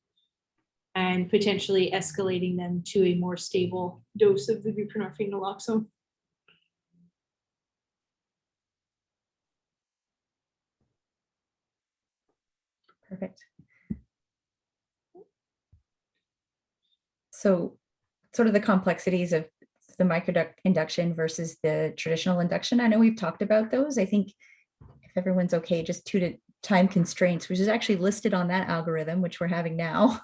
and potentially escalating them to a more stable dose of the buprenorphine naloxone. Perfect. So sort of the complexities of the micro-induction versus the traditional induction. I know we've talked about those. I think if everyone's okay, just due to time constraints, which is actually listed on that algorithm, which we're having now,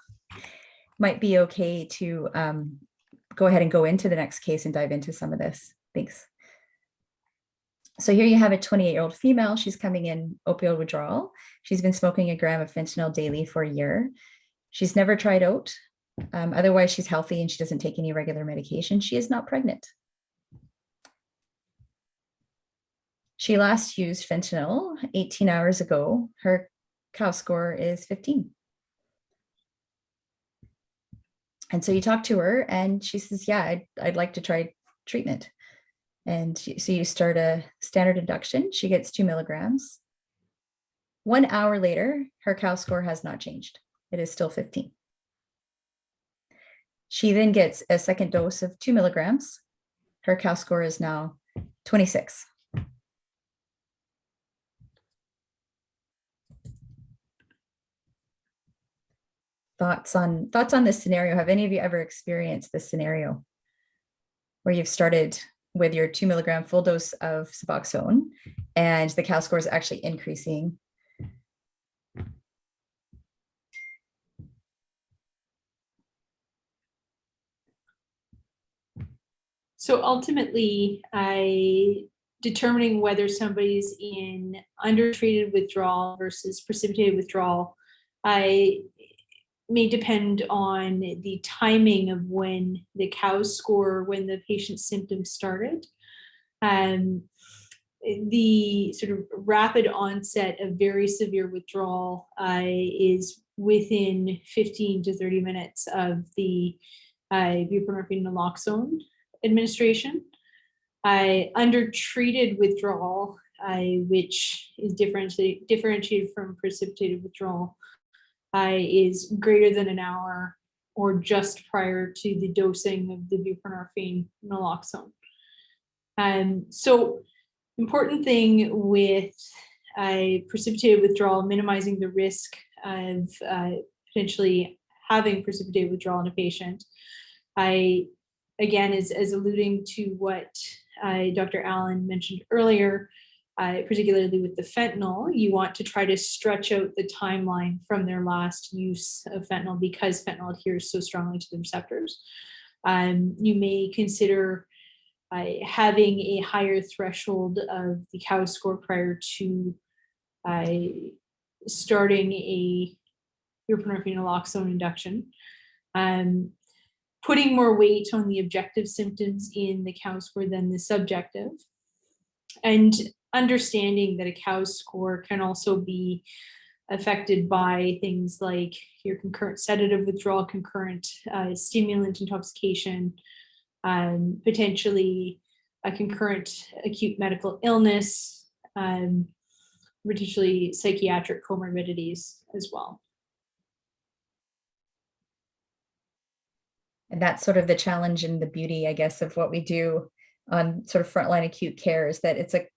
might be okay to go ahead and go into the next case and dive into some of this. Thanks. So here you have a 28-year-old female. She's coming in opioid withdrawal. She's been smoking a gram of fentanyl daily for a year. She's never tried OUD. Otherwise, she's healthy and she doesn't take any regular medication. She is not pregnant. She last used fentanyl 18 hours ago. Her COW score is 15. And so you talk to her and she says, yeah, I'd like to try treatment. And so you start a standard induction. She gets 2 milligrams. 1 hour later, her COW score has not changed. It is still 15. She then gets a second dose of 2 milligrams. Her COW score is now 26. Thoughts on this scenario? Have any of you ever experienced this scenario where you've started with your 2 milligram full dose of Suboxone and the COW score is actually increasing? So ultimately, determining whether somebody's in undertreated withdrawal versus precipitated withdrawal, may depend on the timing of when the COW score, when the patient's symptoms started. The sort of rapid onset of very severe withdrawal is within 15 to 30 minutes of the buprenorphine naloxone administration. Undertreated withdrawal, which is differentiated from precipitated withdrawal, is greater than an hour or just prior to the dosing of the buprenorphine naloxone. So important thing with precipitated withdrawal, minimizing the risk of potentially having precipitated withdrawal in a patient, again, is alluding to what Dr. Allen mentioned earlier, particularly with the fentanyl. You want to try to stretch out the timeline from their last use of fentanyl because fentanyl adheres so strongly to the receptors. You may consider having a higher threshold of the COW score prior to starting a buprenorphine naloxone induction. Putting more weight on the objective symptoms in the COW score than the subjective, and understanding that a COW score can also be affected by things like your concurrent sedative withdrawal, concurrent stimulant intoxication, potentially a concurrent acute medical illness, potentially psychiatric comorbidities as well. And that's sort of the challenge and the beauty, I guess, of what we do on sort of frontline acute care, is that it's a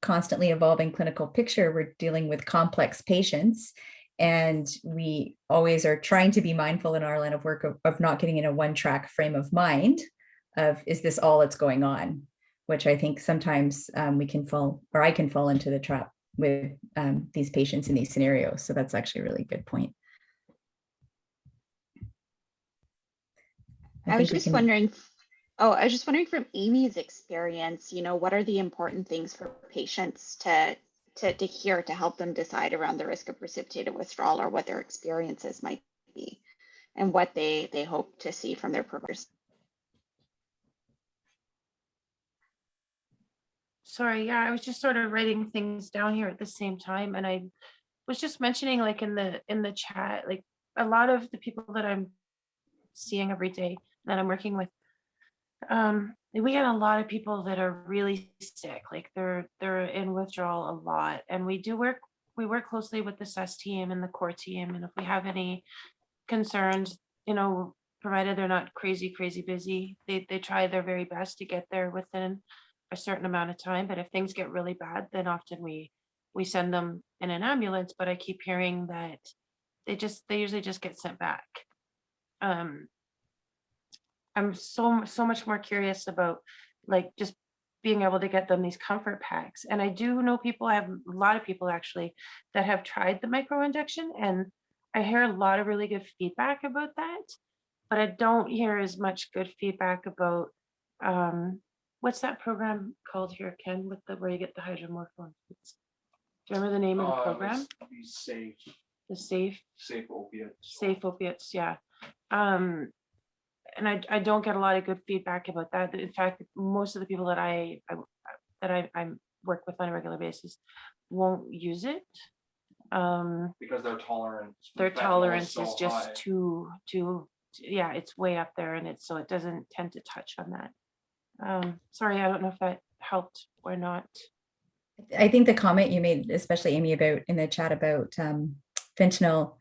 constantly evolving clinical picture. We're dealing with complex patients, and we always are trying to be mindful in our line of work of not getting in a one-track frame of mind of, is this all that's going on? Which I think sometimes we can fall, or I can fall into the trap with these patients in these scenarios. So that's actually a really good point. I was just wondering from Amy's experience, what are the important things for patients to hear to help them decide around the risk of precipitated withdrawal, or what their experiences might be and what they hope to see from their providers? sorry, yeah, I was just sort of writing things down here at the same time, and I was just mentioning, like, in the chat, like a lot of the people that I'm seeing every day that I'm working with, we get a lot of people that are really sick, like they're in withdrawal a lot, and we work closely with the SES team and the core team, and if we have any concerns, provided they're not crazy busy, they try their very best to get there within a certain amount of time. But if things get really bad, then often we send them in an ambulance. But I keep hearing that they usually just get sent back. I'm so much more curious about, like, just being able to get them these comfort packs. And I do know people, I have a lot of people actually that have tried the micro-induction, and I hear a lot of really good feedback about that, but I don't hear as much good feedback about, what's that program called here, Ken, with where you get the hydromorphone? Do you remember the name of the program? Safe. The safe Opiates. Safe opiates, yeah. And I don't get a lot of good feedback about that. In fact, most of the people that I work with on a regular basis won't use it. Because their tolerance is so just high. too, yeah, it's way up there, and so it doesn't tend to touch on that. Sorry, I don't know if that helped or not. I think the comment you made, especially Amy, about in the chat about fentanyl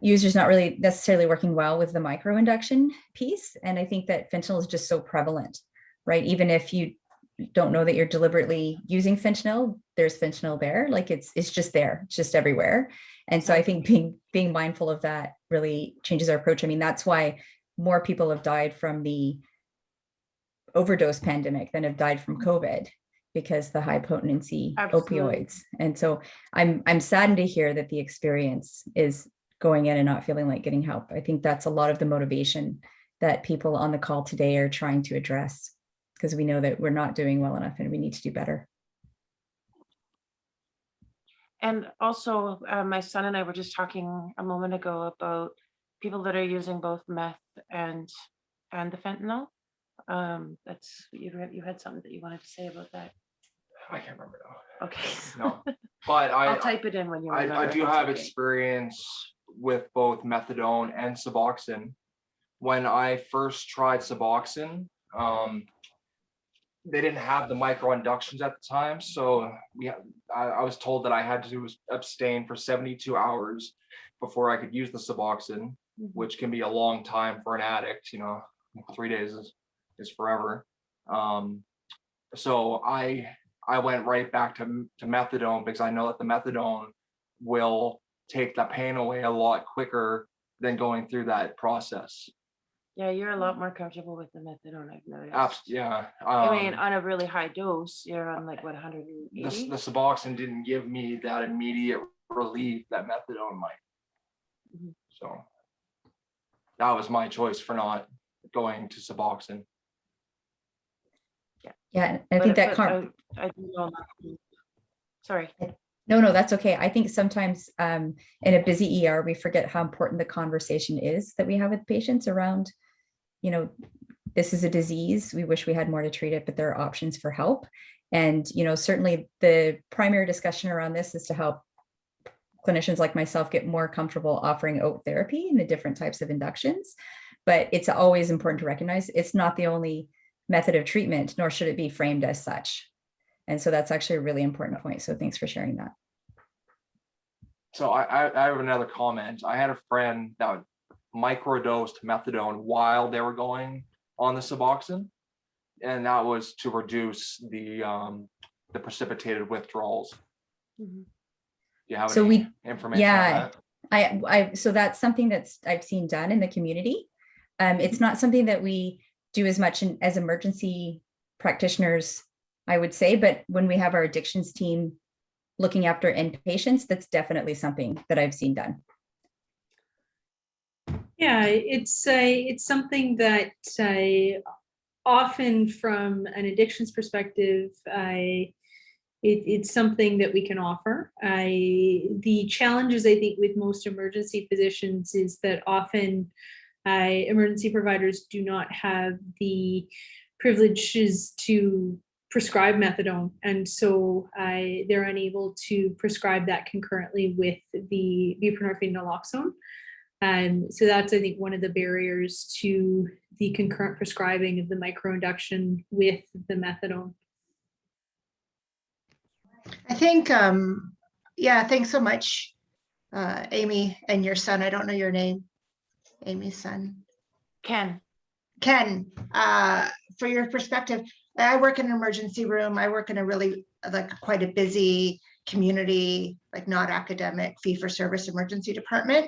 users not really necessarily working well with the micro-induction piece. And I think that fentanyl is just so prevalent, right? Even if you don't know that you're deliberately using fentanyl, there's fentanyl there. Like it's just there, it's just everywhere. And so I think being mindful of that really changes our approach. I mean, that's why more people have died from the overdose pandemic than have died from COVID, because the high potency opioids. And so I'm saddened to hear that the experience is going in and not feeling like getting help. I think that's a lot of the motivation that people on the call today are trying to address, because we know that we're not doing well enough and we need to do better. And also, my son and I were just talking a moment ago about people that are using both meth and the fentanyl. That's you had something that you wanted to say about that. I can't remember now. Okay. No, but I'll type it in when you remember. I do have experience with both methadone and Suboxone. When I first tried Suboxone, they didn't have the micro-inductions at the time, so I was told that I had to abstain for 72 hours before I could use the Suboxone, which can be a long time for an addict. 3 days is forever. So I went right back to methadone, because I know that the methadone will take the pain away a lot quicker than going through that process. Yeah, you're a lot more comfortable with the methadone, I've noticed. Yeah. I mean, on a really high dose, you're on like what, 180? The Suboxone didn't give me that immediate relief that methadone might. So that was my choice for not going to Suboxone. Yeah, I think that I do know. Sorry. No, that's okay. I think sometimes in a busy ER, we forget how important the conversation is that we have with patients around, this is a disease. We wish we had more to treat it, but there are options for help. And, certainly the primary discussion around this is to help clinicians like myself get more comfortable offering OUD therapy and the different types of inductions. But it's always important to recognize it's not the only method of treatment, nor should it be framed as such. And so that's actually a really important point. So thanks for sharing that. So I have another comment. I had a friend that microdosed methadone while they were going on the Suboxone, and that was to reduce the precipitated withdrawals. Do you have any information on that? So that's something I've seen done in the community. It's not something that we do as much as emergency practitioners, I would say, but when we have our addictions team looking after inpatients, that's definitely something that I've seen done. Yeah, it's something that often from an addictions perspective, it's something that we can offer. The challenges, I think, with most emergency physicians is that often emergency providers do not have the privileges to prescribe methadone, and so they're unable to prescribe that concurrently with the buprenorphine naloxone. And so that's, I think, one of the barriers to the concurrent prescribing of the micro-induction with the methadone. I think, yeah, thanks so much, Amy, and your son. I don't know your name. Amy's son. Ken. Ken, for your perspective. I work in an emergency room. I work in a really quite a busy community, like not academic, fee-for-service emergency department.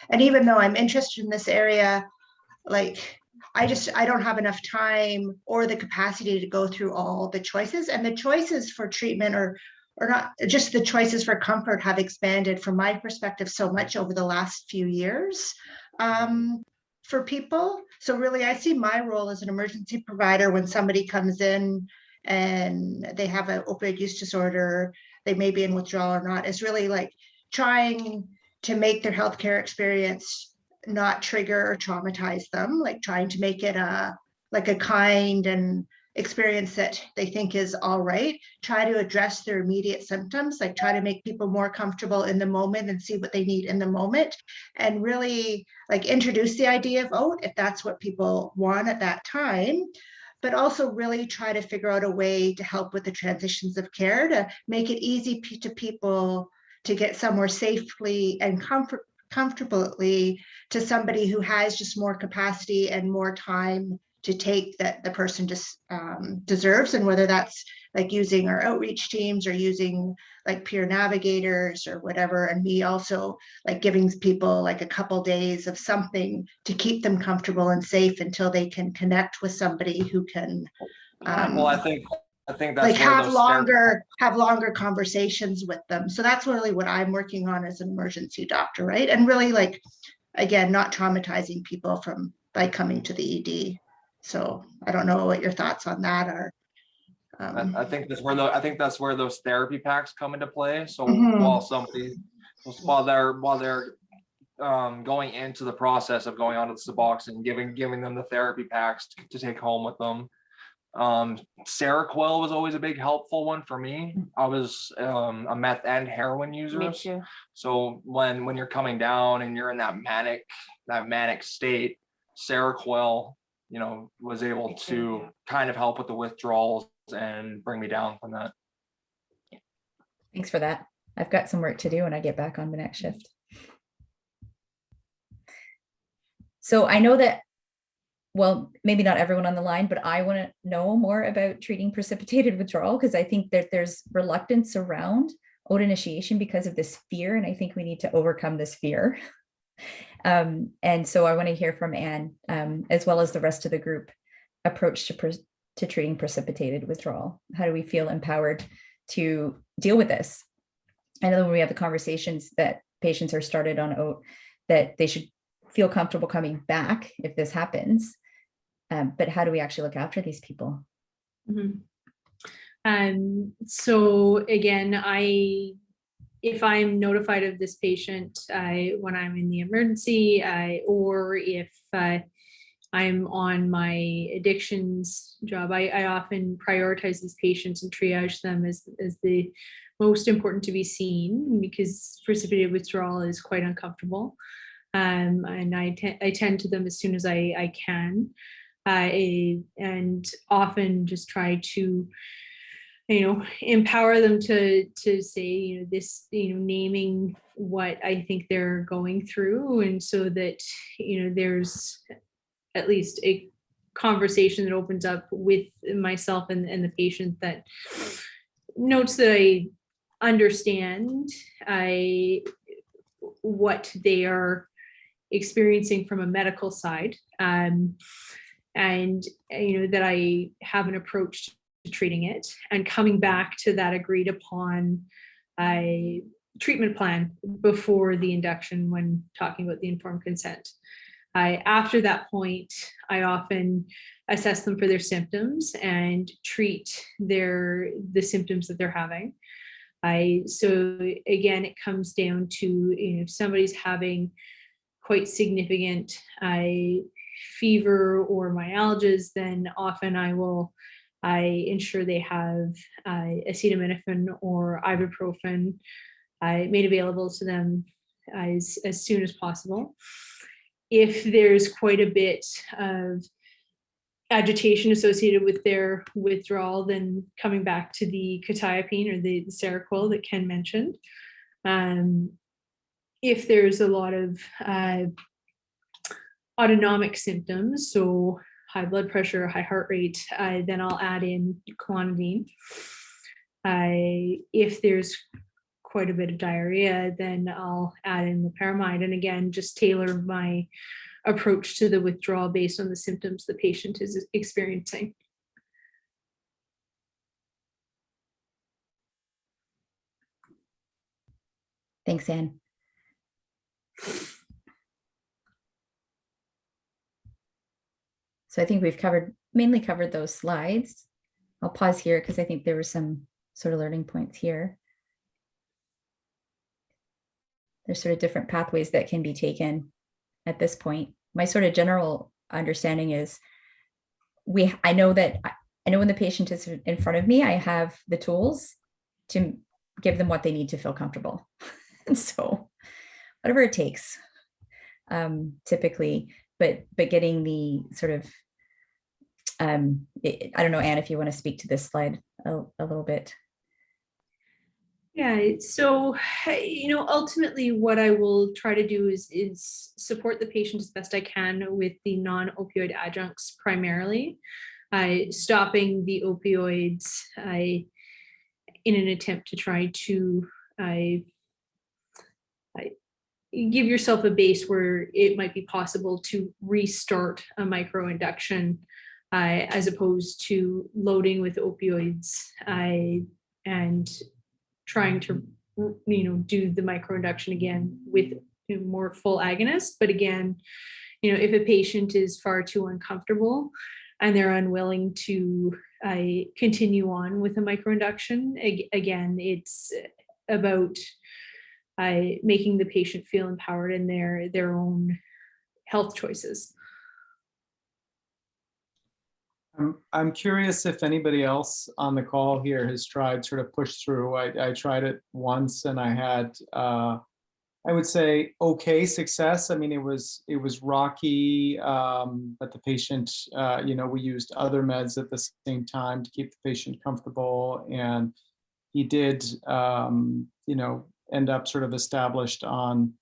And even though I'm interested in this area, like I don't have enough time or the capacity to go through all the choices. And the choices for treatment or not, just the choices for comfort have expanded from my perspective so much over the last few years for people. So really, I see my role as an emergency provider when somebody comes in and they have an opioid use disorder, they may be in withdrawal or not, is really like trying to make their healthcare experience not trigger or traumatize them, like trying to make it a kind and experience that they think is all right, try to address their immediate symptoms, like try to make people more comfortable in the moment and see what they need in the moment, and really like introduce the idea of OUD if that's what people want at that time, but also really try to figure out a way to help with the transitions of care to make it easy to people to get somewhere safely and comfortably to somebody who has just more capacity and more time to take that the person just deserves, and whether that's like using our outreach teams or using like peer navigators or whatever, and me also like giving people like a couple days of something to keep them comfortable and safe until they can connect with somebody who can well, I think that's like where have those longer conversations with them. So that's really what I'm working on as an emergency doctor, right? And really like, again, not traumatizing people by coming to the ED. So I don't know what your thoughts on that are. I think that's where those therapy packs come into play. So while they're going into the process of going onto the Suboxone, giving them the therapy packs to take home with them. Seroquel was always a big helpful one for me. I was a meth and heroin user. Me too. So when you're coming down and you're in that manic state, Seroquel, was able to kind of help with the withdrawals and bring me down from that. Thanks for that. I've got some work to do when I get back on the next shift. So I know that, well, maybe not everyone on the line, but I want to know more about treating precipitated withdrawal, because I think that there's reluctance around OUD initiation because of this fear, and I think we need to overcome this fear. And so I want to hear from Ann, as well as the rest of the group, approach to treating precipitated withdrawal. How do we feel empowered to deal with this? I know when we have the conversations that patients are started on OUD, that they should feel comfortable coming back if this happens. But how do we actually look after these people? Mm-hmm. So again, if I'm notified of this patient when I'm in the emergency, or if I'm on my addictions job, I often prioritize these patients and triage them as the most important to be seen, because precipitated withdrawal is quite uncomfortable. And I tend to them as soon as I can, and often just try to empower them to say, this, naming what I think they're going through, and so that there's at least a conversation that opens up with myself and the patient that notes that I understand what they are experiencing from a medical side, and that I have an approach to treating it, and coming back to that agreed upon treatment plan before the induction when talking about the informed consent. After that point, I often assess them for their symptoms and treat the symptoms that they're having. So again, it comes down to if somebody's having quite significant fever or myalgias, then often I will I ensure they have acetaminophen or ibuprofen made available to them as soon as possible. If there's quite a bit of agitation associated with their withdrawal, then coming back to the quetiapine or the Seroquel that Ken mentioned. If there's a lot of autonomic symptoms, so high blood pressure, high heart rate, then I'll add in clonidine. If there's quite a bit of diarrhea, then I'll add in loperamide. And again, just tailor my approach to the withdrawal based on the symptoms the patient is experiencing. Thanks, Anne. So I think we've mainly covered those slides. I'll pause here because I think there were some sort of learning points here. There's sort of different pathways that can be taken at this point. My sort of general understanding is I know when the patient is in front of me, I have the tools to give them what they need to feel comfortable. And so whatever it takes, typically, but getting the sort of, I don't know, Anne, if you want to speak to this slide a little bit. Yeah, so, ultimately what I will try to do is support the patient as best I can with the non-opioid adjuncts primarily, stopping the opioids in an attempt to try to give yourself a base where it might be possible to restart a micro-induction as opposed to loading with opioids and trying to do the micro-induction again with more full agonist. But again, if a patient is far too uncomfortable and they're unwilling to continue on with a micro-induction, again, it's about making the patient feel empowered in their own health choices. I'm curious if anybody else on the call here has tried sort of push through. I tried it once and I had, I would say, okay success. I mean, it was rocky, but the patient, we used other meds at the same time to keep the patient comfortable. And he did, end up sort of established on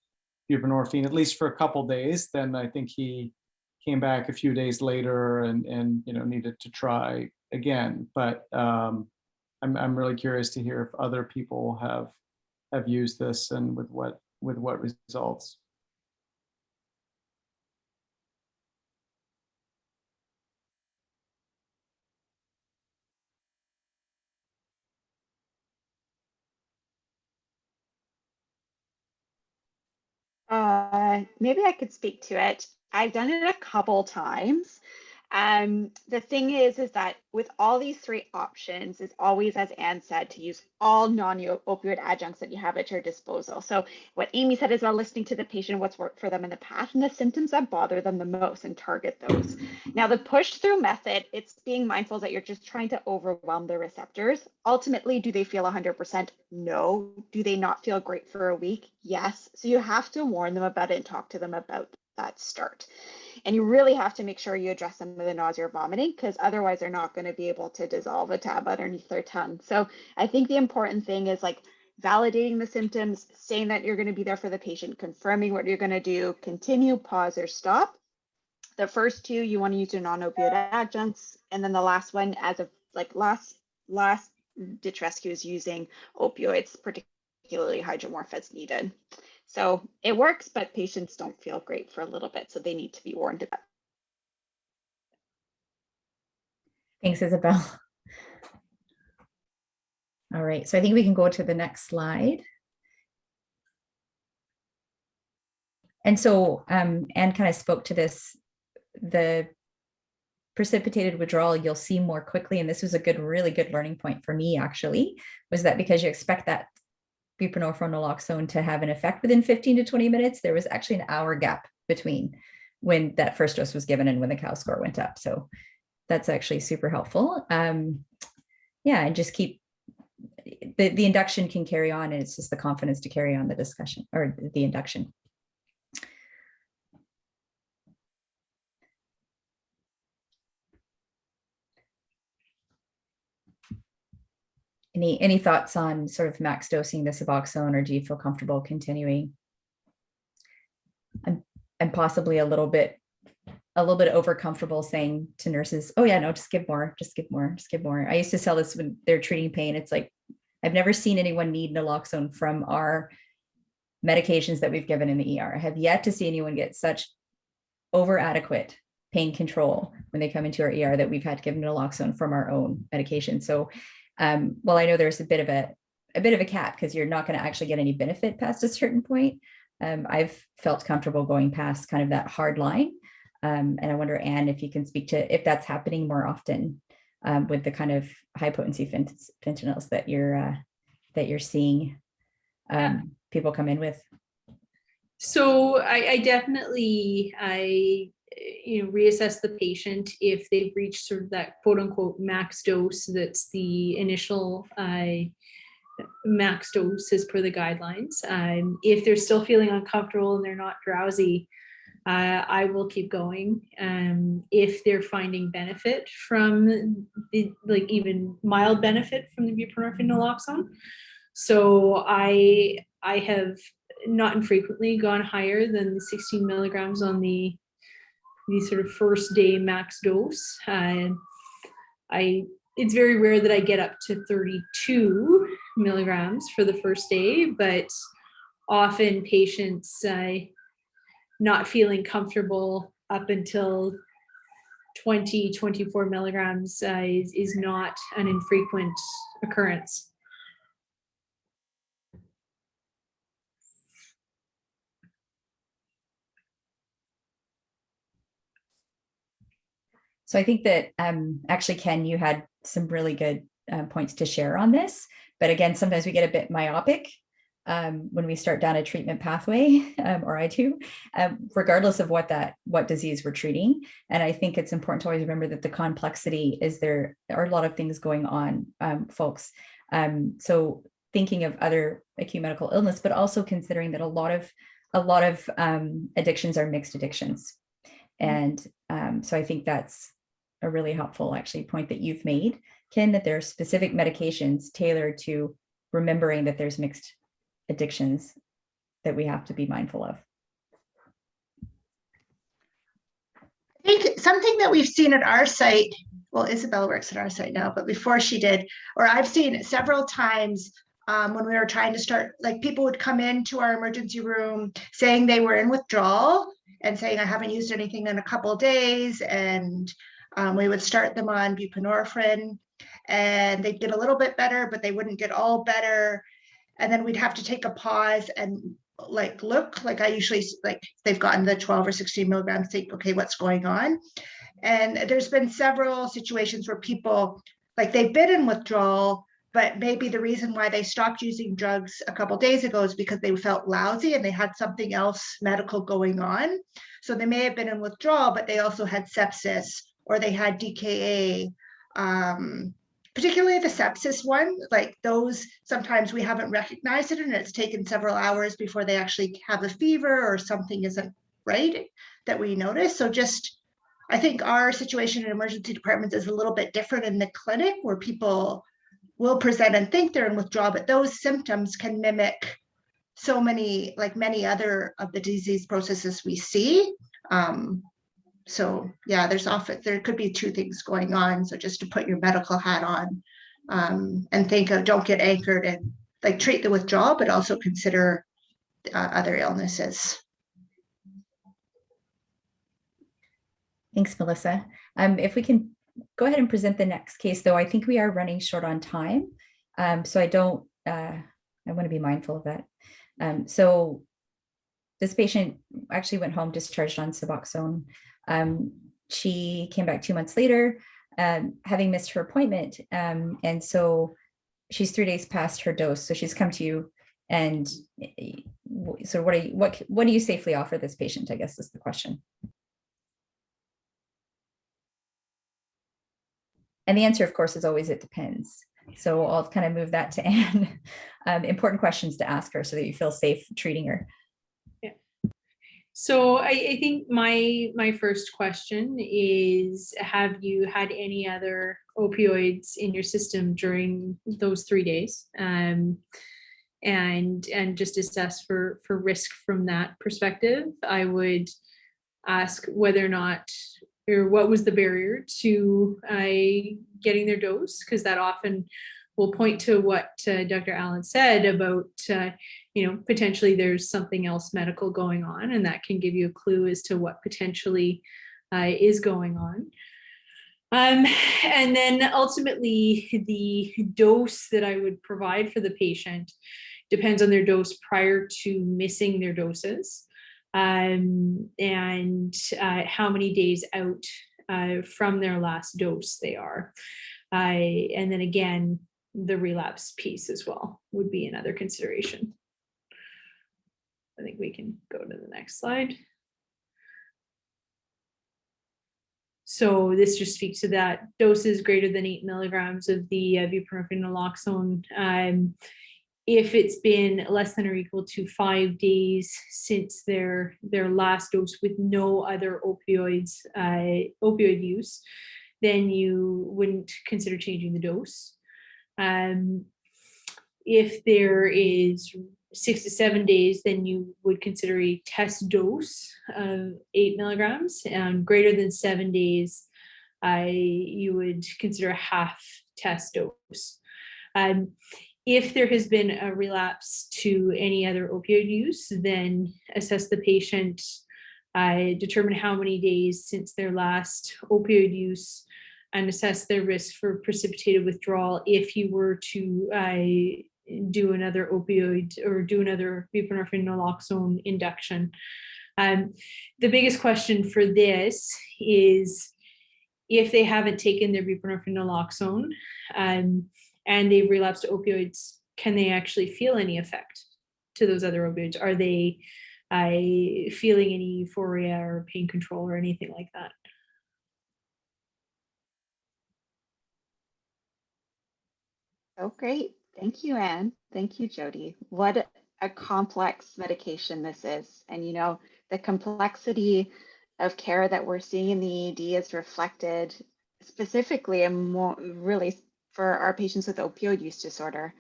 buprenorphine, at least for a couple days. Then I think he came back a few days later and needed to try again. But I'm really curious to hear if other people have used this and with what results. Maybe I could speak to it. I've done it a couple times. The thing is that with all these three options, is always, as Anne said, to use all non-opioid adjuncts that you have at your disposal. So what Amy said is about listening to the patient, what's worked for them in the past, and the symptoms that bother them the most, and target those. Now, the push-through method, it's being mindful that you're just trying to overwhelm the receptors. Ultimately, do they feel 100%? No. Do they not feel great for a week? Yes. So you have to warn them about it and talk to them about that start. And you really have to make sure you address some of the nausea or vomiting, because otherwise they're not going to be able to dissolve a tab underneath their tongue. So I think the important thing is validating the symptoms, saying that you're going to be there for the patient, confirming what you're going to do, continue, pause, or stop. The first two, you want to use your non-opioid adjuncts. And then the last one, as of last ditch rescue, is using opioids, particularly hydromorph as needed. So it works, but patients don't feel great for a little bit, so they need to be warned about. Thanks, Isabel. All right, so I think we can go to the next slide. And so Anne kind of spoke to this, the precipitated withdrawal you'll see more quickly, and this was a really good learning point for me actually, was that because you expect that buprenorphine naloxone to have an effect within 15 to 20 minutes, there was actually an hour gap between when that first dose was given and when the COW score went up. So That's actually super helpful. Yeah, and just keep the induction can carry on, and it's just the confidence to carry on the discussion or the induction. Any thoughts on sort of max dosing the Suboxone, or do you feel comfortable continuing? I'm possibly a little bit over comfortable saying to nurses, oh yeah, no, just give more, just give more, just give more. I used to tell this when they're treating pain. It's like, I've never seen anyone need naloxone from our medications that we've given in the ER. I have yet to see anyone get such over adequate pain control when they come into our ER that we've had to give naloxone from our own medication. So well, I know there's a bit of a cap because you're not going to actually get any benefit past a certain point. I've felt comfortable going past kind of that hard line. And I wonder, Anne, if you can speak to if that's happening more often with the kind of high potency fentanyls that you're seeing people come in with. So I definitely reassess the patient if they've reached sort of that quote unquote max dose. That's the initial max dose as per the guidelines. If they're still feeling uncomfortable and they're not drowsy, I will keep going. If they're finding benefit from even mild benefit from the buprenorphine naloxone. So I have not infrequently gone higher than the 16 milligrams on the sort of first day max dose. It's very rare that I get up to 32 milligrams for the first day, but often patients not feeling comfortable up until 20, 24 milligrams is not an infrequent occurrence. So I think that actually, Ken, you had some really good points to share on this. But again, sometimes we get a bit myopic when we start down a treatment pathway, or I do, regardless of what disease we're treating. And I think it's important to always remember that the complexity is there are a lot of things going on, folks. So thinking of other acute medical illness, but also considering that a lot of addictions are mixed addictions. And so I think that's a really helpful actually point that you've made, Ken, that there are specific medications tailored to remembering that there's mixed addictions that we have to be mindful of. I think something that we've seen at our site, well, Isabel works at our site now, but before she did, or I've seen it several times when we were trying to start, like people would come into our emergency room saying they were in withdrawal and saying, I haven't used anything in a couple of days. And we would start them on buprenorphine and they'd get a little bit better, but they wouldn't get all better. And then we'd have to take a pause and look, I usually, they've gotten the 12 or 16 milligrams, think, okay, what's going on? And there's been several situations where people, they've been in withdrawal, but maybe the reason why they stopped using drugs a couple of days ago is because they felt lousy and they had something else medical going on. So they may have been in withdrawal, but they also had sepsis or they had DKA. Particularly the sepsis one, those, sometimes we haven't recognized it and it's taken several hours before they actually have a fever or something isn't right that we notice. So I think our situation in emergency departments is a little bit different in the clinic where people will present and think they're in withdrawal, but those symptoms can mimic so many, many other of the disease processes we see. So yeah, there could be two things going on. So just to put your medical hat on and think of, don't get anchored and treat the withdrawal, but also consider other illnesses. Thanks, Melissa. If we can go ahead and present the next case, though, I think we are running short on time. So I want to be mindful of that. So this patient actually went home discharged on Suboxone. She came back 2 months later, having missed her appointment. And so she's 3 days past her dose. So she's come to you. And so what do you safely offer this patient, I guess is the question. And the answer, of course, is always it depends. So I'll kind of move that to Anne. Important questions to ask her so that you feel safe treating her. So I think my first question is, have you had any other opioids in your system during those 3 days? And just assess for risk from that perspective. I would ask whether or not, or what was the barrier to getting their dose, because that often will point to what Dr. Allen said about, potentially there's something else medical going on, and that can give you a clue as to what potentially is going on. And then ultimately, the dose that I would provide for the patient depends on their dose prior to missing their doses, and how many days out from their last dose they are. And then again, the relapse piece as well would be another consideration. I think we can go to the next slide. So this just speaks to that doses greater than 8 milligrams of the buprenorphine naloxone. If it's been less than or equal to 5 days since their last dose with no other opioid use, then you wouldn't consider changing the dose. If there is 6 to 7 days, then you would consider a test dose of 8 milligrams, and greater than 7 days, you would consider a half test dose. If there has been a relapse to any other opioid use, then assess the patient, determine how many days since their last opioid use, and assess their risk for precipitated withdrawal if you were to do another opioid or do another buprenorphine naloxone induction. The biggest question for this is, if they haven't taken their buprenorphine naloxone and they've relapsed to opioids, can they actually feel any effect to those other opioids? Are they feeling any euphoria or pain control or anything like that? Oh, great. Thank you, Anne. Thank you, Jody. What a complex medication this is. And, the complexity of care that we're seeing in the ED is reflected specifically and more really for our patients with opioid use disorder.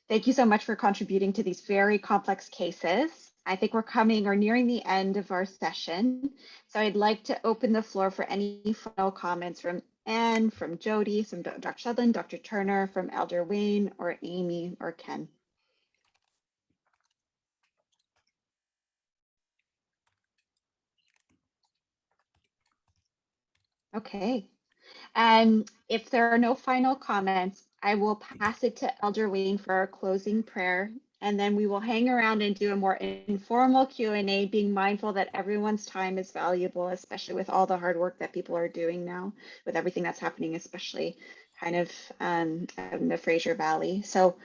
Thank you so much for contributing to these very complex cases. I think we're coming or nearing the end of our session. So I'd like to open the floor for any final comments from Anne, from Jody, from Dr. Sutherland, Dr. Turner, from Elder Wayne, or Amy, or Ken. Okay. And if there are no final comments, I will pass it to Elder Wayne for our closing prayer, and then we will hang around and do a more informal Q&A, being mindful that everyone's time is valuable, especially with all the hard work that people are doing now, with everything that's happening, especially kind of out in the Fraser Valley. So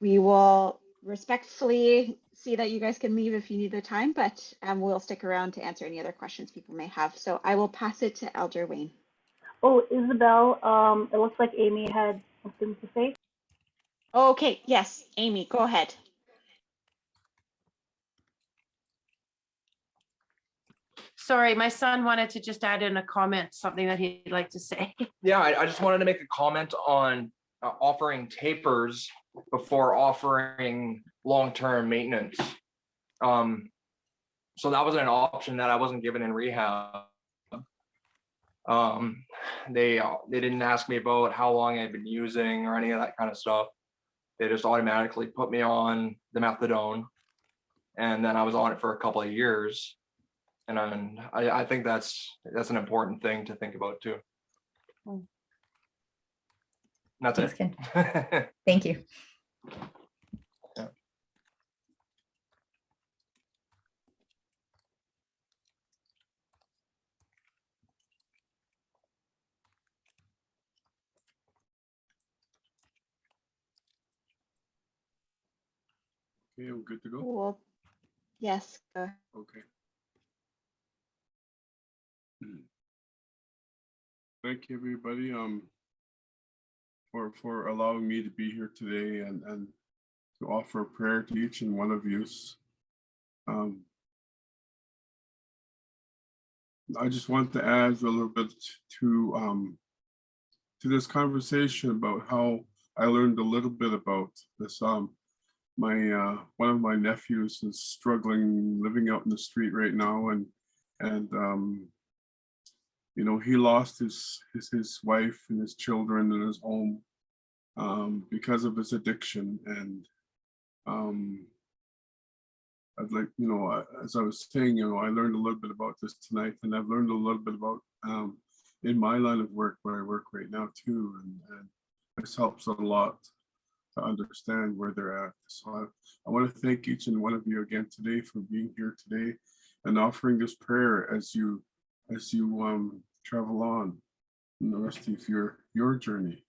we will respectfully see that you guys can leave if you need the time, but we'll stick around to answer any other questions people may have. So I will pass it to Elder Wayne. Oh, Isabel, it looks like Amy had something to say. Okay, yes, Amy, go ahead. Sorry, my son wanted to just add in a comment, something that he'd like to say. Yeah, I just wanted to make a comment on offering tapers before offering long-term maintenance. So that wasn't an option that I wasn't given in rehab. They didn't ask me about how long I'd been using or any of that kind of stuff. They just automatically put me on the methadone, and then I was on it for a couple of years. And I think that's an important thing to think about too. That's Thanks, it. Ken. Thank you. Yeah. Okay, we're good to go. Cool. Yes. Okay. Thank you, everybody. for allowing me to be here today and to offer prayer to each and one of you. I just want to add a little bit to this conversation about how I learned a little bit about this. My one of my nephews is struggling, living out in the street right now, and you know, he lost his wife and his children and his home because of his addiction. And I'd like, you know, as I was saying, you know, I learned a little bit about this tonight, and I've learned a little bit about in my line of work where I work right now too, and this helps a lot to understand where they're at. So I want to thank each and one of you again today for being here today and offering this prayer as you travel on in the rest of your journey.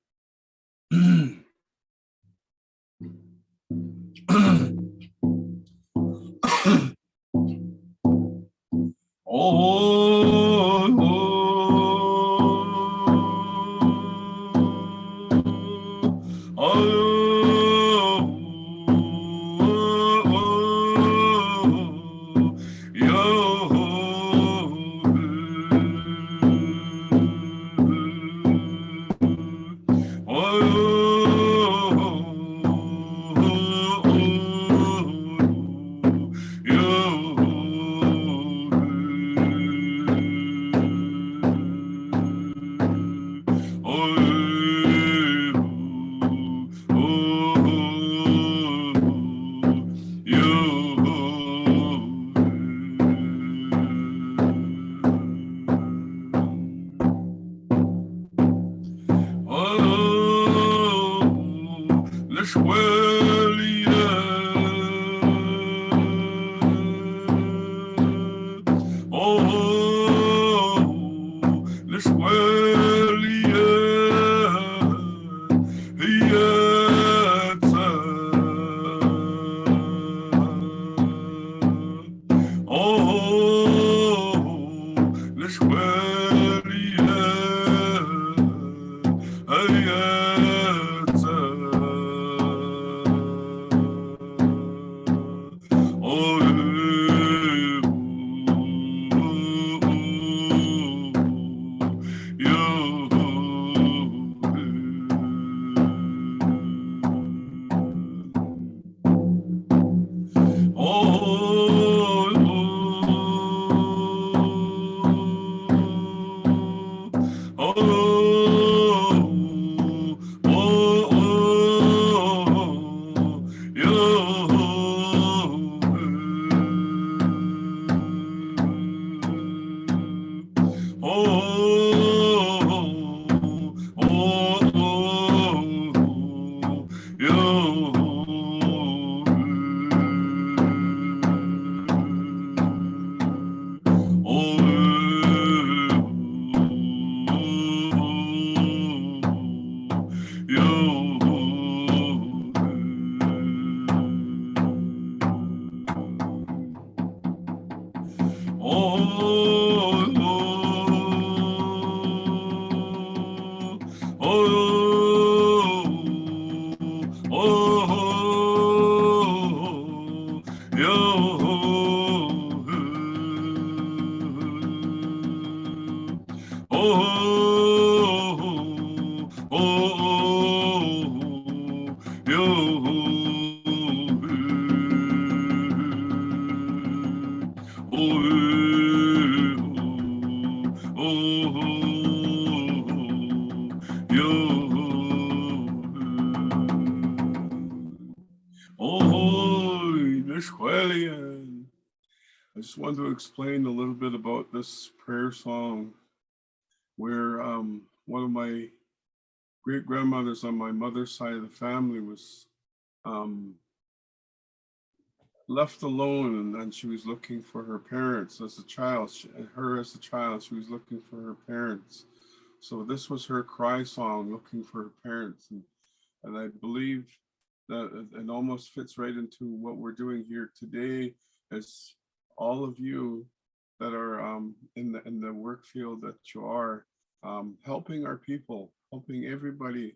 I just wanted to explain a little bit about this prayer song where one of my great grandmothers on my mother's side of the family was left alone, and she was looking for her parents as a child. She was looking for her parents. So this was her cry song, looking for her parents. And I believe that it almost fits right into what we're doing here today, as all of you that are in the work field that you are, helping our people, helping everybody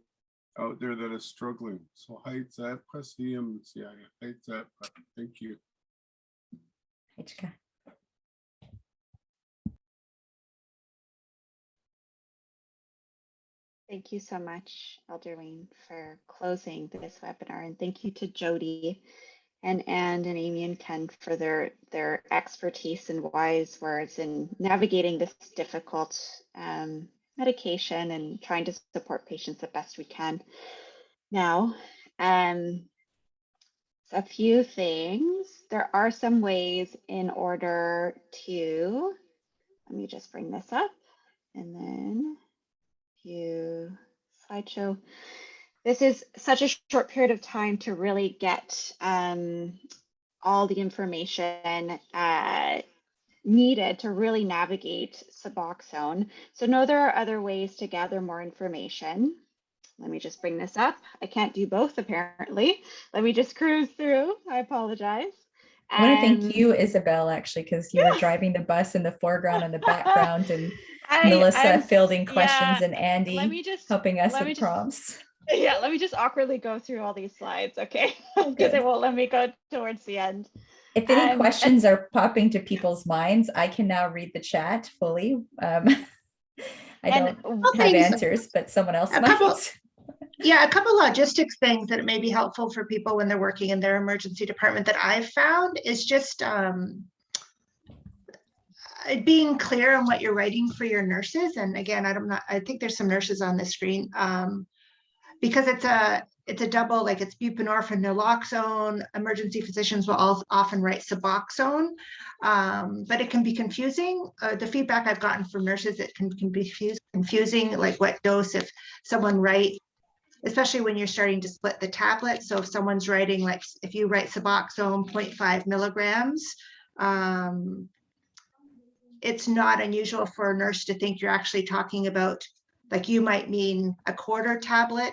out there that is struggling. So heights that Pasium, yeah, heights that. Thank you. HK. Thank you so much, Alderwayne, for closing this webinar. And thank you to Jody and Ann and Amy and Ken for their expertise and wise words in navigating this difficult medication and trying to support patients the best we can. Now, a few things. There are some ways in order to, let me just bring this up and then slideshow. This is such a short period of time to really get all the information needed to really navigate Suboxone. So no, there are other ways to gather more information. Let me just bring this up. I can't do both apparently. Let me just cruise through. I apologize. I want to thank you, Isabel, actually, because you were driving the bus in the foreground and the background, and Melissa fielding questions, and Andy helping us with prompts. Yeah, let me just awkwardly go through all these slides, okay? Because it won't let me go towards the end. If any questions are popping to people's minds, I can now read the chat fully. I don't have answers, but someone else might. Yeah, a couple logistics things that may be helpful for people when they're working in their emergency department that I've found is just being clear on what you're writing for your nurses. And again, I think there's some nurses on the screen because it's a double, like it's buprenorphine, naloxone. Emergency physicians will often write Suboxone, but it can be confusing. The feedback I've gotten from nurses, it can be confusing, like what dose if someone writes, especially when you're starting to split the tablet. So if someone's writing, like if you write Suboxone 0.5 milligrams, it's not unusual for a nurse to think you're actually talking about, like you might mean a quarter tablet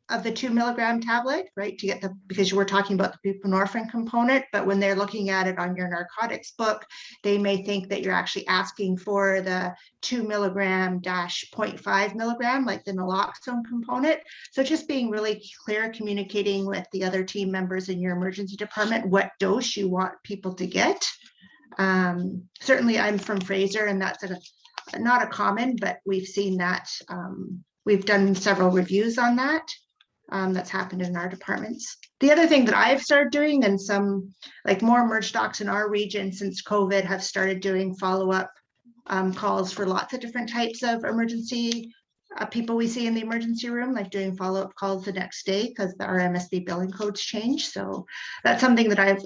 of the 2 milligram tablet, right? To get because you were talking about the buprenorphine component, but when they're looking at it on your narcotics book, they may think that you're actually asking for the 2 milligram - 0.5 milligram, like the naloxone component. So just being really clear, communicating with the other team members in your emergency department, what dose you want people to get. Certainly I'm from Fraser, and that's not a common, but we've seen that. We've done several reviews on that. That's happened in our departments. The other thing that I've started doing, and some like more emerge docs in our region since COVID have started doing follow-up calls for lots of different types of emergency people we see in the emergency room, like doing follow-up calls the next day because our MSB billing codes change. So that's something that I've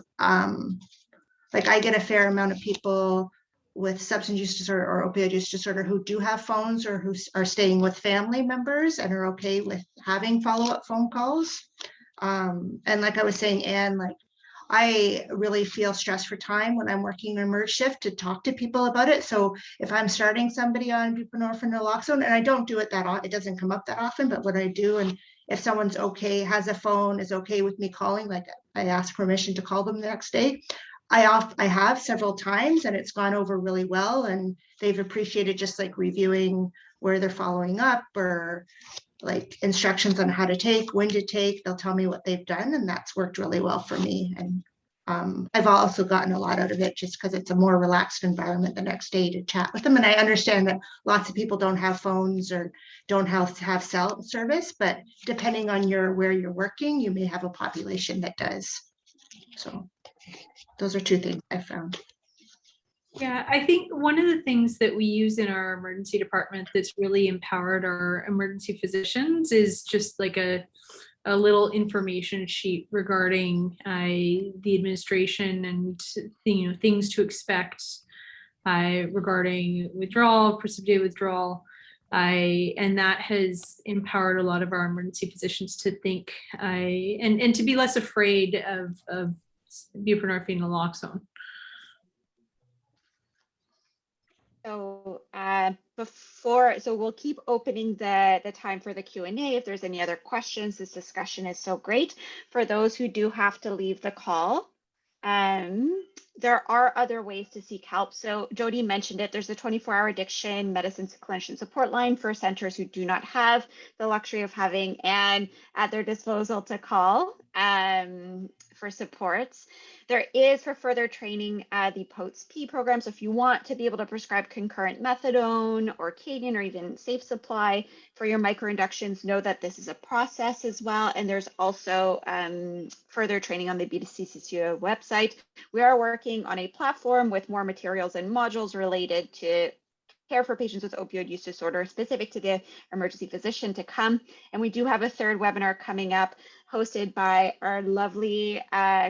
like I get a fair amount of people with substance use disorder or opioid use disorder who do have phones or who are staying with family members and are okay with having follow-up phone calls. And like I was saying, Anne, like I really feel stressed for time when I'm working an emerge shift to talk to people about it. So if I'm starting somebody on buprenorphine or naloxone, and I don't do it that often, it doesn't come up that often, but when I do, and if someone's okay, has a phone, is okay with me calling, like I ask permission to call them the next day. I have several times, and it's gone over really well, and they've appreciated just like reviewing where they're following up or like instructions on how to take, when to take. They'll tell me what they've done, and that's worked really well for me. And I've also gotten a lot out of it just because it's a more relaxed environment the next day to chat with them. And I understand that lots of people don't have phones or don't have cell service, but depending on where you're working, you may have a population that does. So those are two things I found. Yeah, I think one of the things that we use in our emergency department that's really empowered our emergency physicians is just like a little information sheet regarding the administration and things to expect regarding withdrawal, precipitated withdrawal. And that has empowered a lot of our emergency physicians to think and to be less afraid of buprenorphine naloxone. So so we'll keep opening the time for the Q&A. If there's any other questions, this discussion is so great. For those who do have to leave the call, There are other ways to seek help. So Jody mentioned it. There's a 24-hour addiction medicine clinician support line for centers who do not have the luxury of having Ann at their disposal to call for supports. There is, for further training, the POTS-P program. So if you want to be able to prescribe concurrent methadone or Canadian or even safe supply for your micro-inductions, know that this is a process as well. And there's also further training on the BCCCO website. We are working on a platform with more materials and modules related to care for patients with opioid use disorder, specific to the emergency physician to come. And we do have a third webinar coming up, hosted by our lovely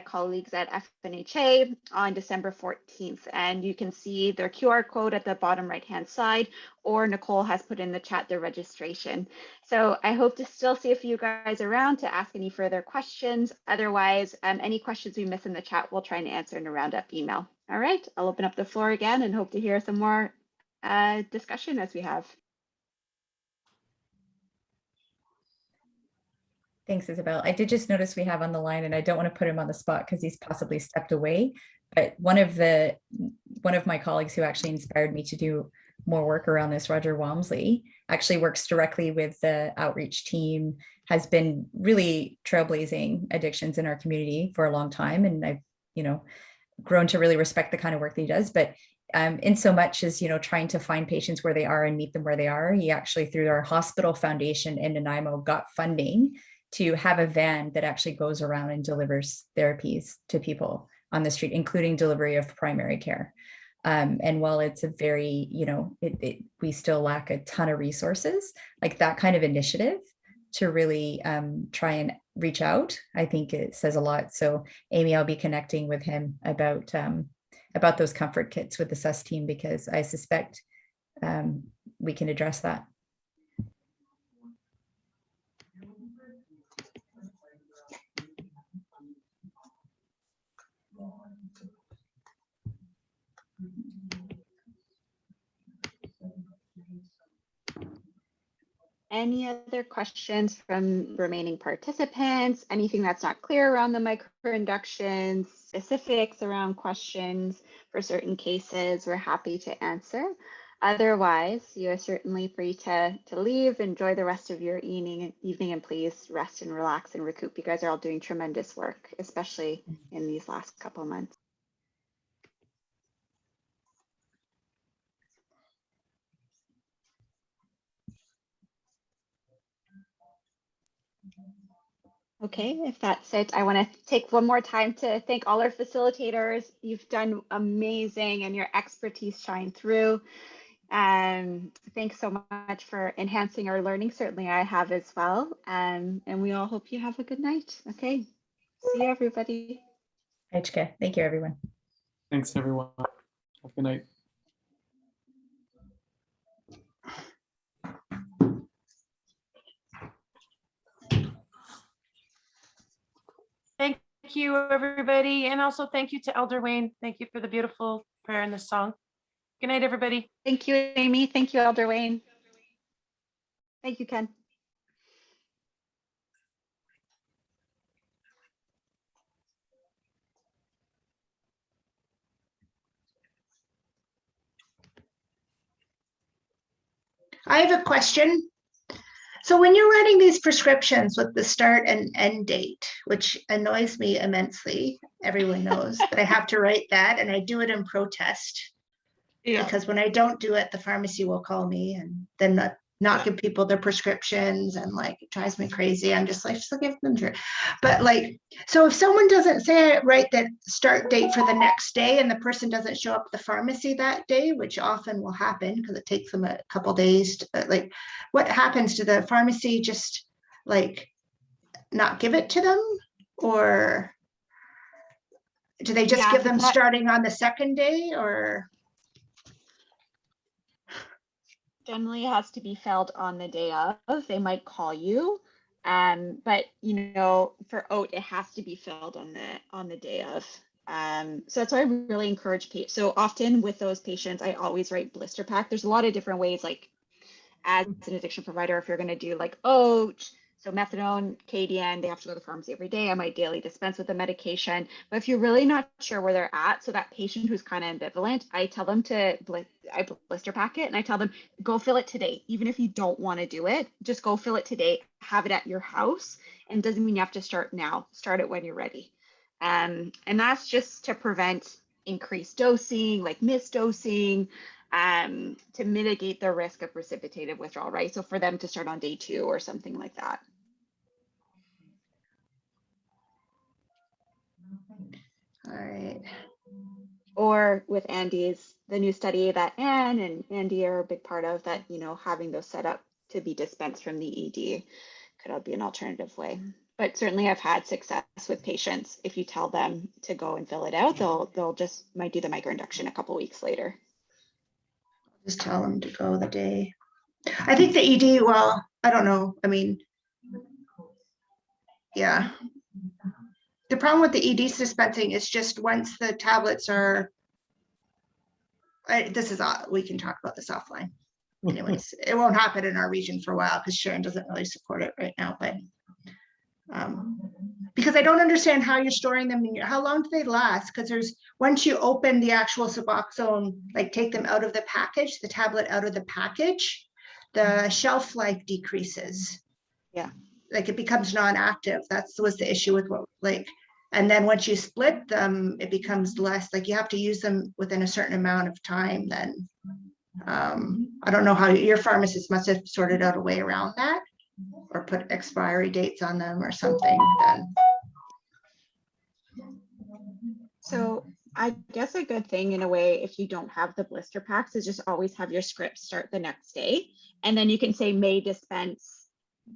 colleagues at FNHA on December 14th. And you can see their QR code at the bottom right-hand side, or Nicole has put in the chat their registration. So I hope to still see a few guys around to ask any further questions. Otherwise, any questions we miss in the chat, we'll try and answer in a roundup email. All right, I'll open up the floor again and hope to hear some more discussion as we have. Thanks, Isabel. I did just notice we have on the line, and I don't want to put him on the spot because he's possibly stepped away. But one of my colleagues who actually inspired me to do more work around this, Roger Walmsley, actually works directly with the outreach team, has been really trailblazing addictions in our community for a long time. And I've, grown to really respect the kind of work that he does. But in so much as, trying to find patients where they are and meet them where they are, he actually, through our hospital foundation in Nanaimo, got funding to have a van that actually goes around and delivers therapies to people on the street, including delivery of primary care. And while it's a very, we still lack a ton of resources, like that kind of initiative to really try and reach out, I think it says a lot. So Amy, I'll be connecting with him about those comfort kits with the SUS team, because I suspect we can address that. Any other questions from remaining participants? Anything that's not clear around the micro-inductions, specifics around questions for certain cases, we're happy to answer. Otherwise, you are certainly free to leave, enjoy the rest of your evening, and please rest and relax and recoup. You guys are all doing tremendous work, especially in these last couple of months. Okay, if that's it, I want to take one more time to thank all our facilitators. You've done amazing and your expertise shine through. Thanks so much for enhancing our learning. Certainly I have as well. And we all hope you have a good night. Okay, see you everybody. HK. Thank you, everyone. Thanks, everyone. Have a good night. Thank you, everybody. And also thank you to Elder Wayne. Thank you for the beautiful prayer and the song. Good night, everybody. Thank you, Amy. Thank you, Elder Wayne. Thank you, Ken. I have a question. So when you're writing these prescriptions with the start and end date, which annoys me immensely, everyone knows, but I have to write that, and I do it in protest. Yeah. Because when I don't do it, the pharmacy will call me and then not give people their prescriptions, and like it drives me crazy. I'm just like, just give them to. But like, so if someone doesn't say write that start date for the next day, and the person doesn't show up at the pharmacy that day, which often will happen because it takes them a couple days to, like, what happens to the pharmacy? Just like not give it to them, or do they just give them starting on the second day, or? Generally has to be filled on the day of. They might call you, but for OUD it has to be filled on the day of. So that's why I really encourage patients. So often with those patients, I always write blister pack. There's a lot of different ways, like as an addiction provider, if you're going to do like OUD, So methadone, KDN, they have to go to the pharmacy every day. I might daily dispense with the medication. But if you're really not sure where they're at, so that patient who's kind of ambivalent, I tell them I blister pack it and I tell them, go fill it today. Even if you don't want to do it, just go fill it today, have it at your house. And doesn't mean you have to start now, start it when you're ready. And that's just to prevent increased dosing, like misdosing, to mitigate the risk of precipitated withdrawal, right? So for them to start on day 2 or something like that. All right. Or with Andy's, the new study that Ann and Andy are a big part of, that, you know, having those set up to be dispensed from the ED could be an alternative way. But certainly I've had success with patients. If you tell them to go and fill it out, they'll just might do the micro-induction a couple weeks later. Just tell them to go the day. I think the ED, well, I don't know. I mean, yeah. The problem with the ED dispensing is just once the tablets are, we can talk about this offline. Anyways, it won't happen in our region for a while because Sharon doesn't really support it right now, but because I don't understand how you're storing them how long do they last? Because once you open the actual Suboxone, like take them out of the package, the tablet out of the package, the shelf life decreases. Yeah. Like it becomes non-active. That was the issue with and then once you split them, it becomes less, like you have to use them within a certain amount of time then. I don't know how your pharmacist must have sorted out a way around that or put expiry dates on them or something then. So I guess a good thing in a way, if you don't have the blister packs, is just always have your script start the next day. And then you can say may dispense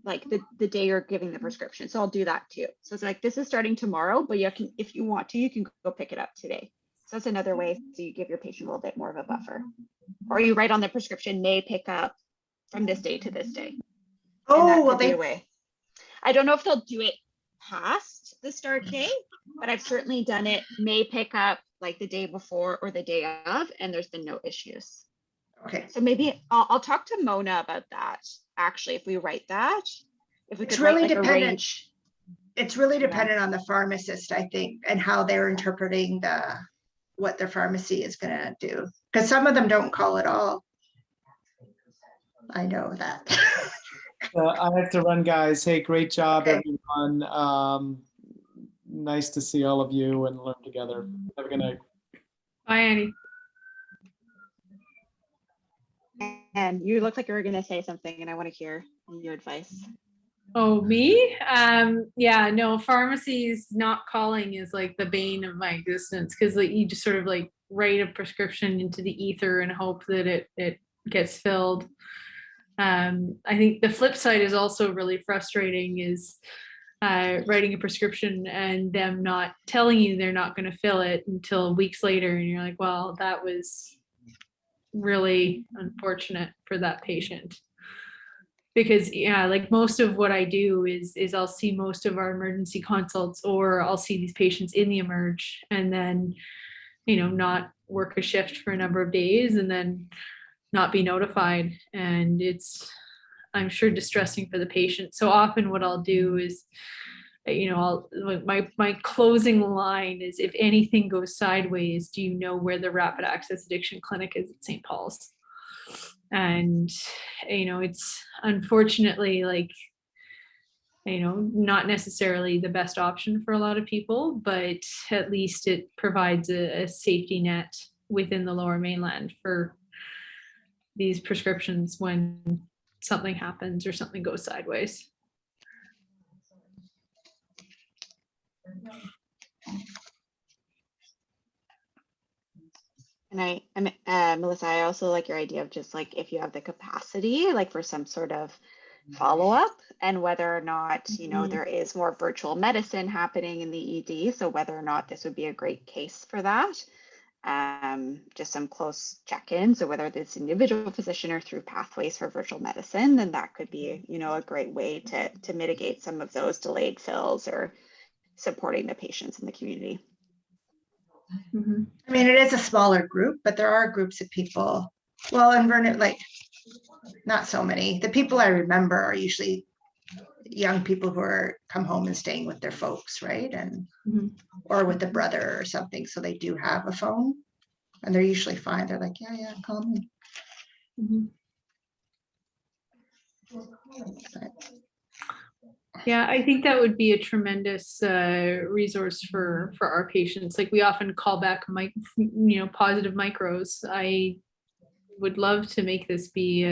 like the day you're giving the prescription. So I'll do that too. So it's like, this is starting tomorrow, but you can, if you want to, you can go pick it up today. So that's another way. So you give your patient a little bit more of a buffer. Or you write on the prescription, may pick up from this day to this day. Oh, well, I don't know if they'll do it past the start day, but I've certainly done it, may pick up like the day before or the day of, and there's been no issues. Okay. So maybe I'll talk to Mona about that. Actually, if we write that, if we it's could really write like dependent. A range. It's really dependent on the pharmacist, I think, and how they're interpreting what their pharmacy is going to do. Because some of them don't call at all. I know that. I have to run, guys. Hey, great job, Okay. everyone. Nice to see all of you and learn together. Have a good night. Bye, Annie. And you look like you were going to say something, and I want to hear your advice. Oh, me? Yeah, no, pharmacies not calling is like the bane of my existence, because like you just sort of like write a prescription into the ether and hope that it gets filled. I think the flip side is also really frustrating, is writing a prescription and them not telling you they're not going to fill it until weeks later, and you're like, well, that was really unfortunate for that patient. Because yeah, like most of what I do is I'll see most of our emergency consults, or I'll see these patients in the emerge and then, you know, not work a shift for a number of days and then not be notified. And it's, I'm sure, distressing for the patient. So often what I'll do is, you know, my closing line is, if anything goes sideways, do you know where the rapid access addiction clinic is at St. Paul's? And, you know, it's unfortunately, like, you know, not necessarily the best option for a lot of people, but at least it provides a safety net within the Lower Mainland for these prescriptions when something happens or something goes sideways. And Melissa, I also like your idea of just like, if you have the capacity, like for some sort of follow-up, and whether or not, you know, there is more virtual medicine happening in the ED. So whether or not this would be a great case for that. Just some close check-ins, or whether it's individual physician or through pathways for virtual medicine, then that could be, you know, a great way to mitigate some of those delayed fills or supporting the patients in the community. Mm-hmm. I mean, it is a smaller group, but there are groups of people. Well, in Vernon, like, not so many. The people I remember are usually young people who are come home and staying with their folks, right? And or with a brother or something. So they do have a phone and they're usually fine. They're like, yeah, call me. Yeah, I think that would be a tremendous resource for our patients. Like we often call back positive micros. I would love to make this be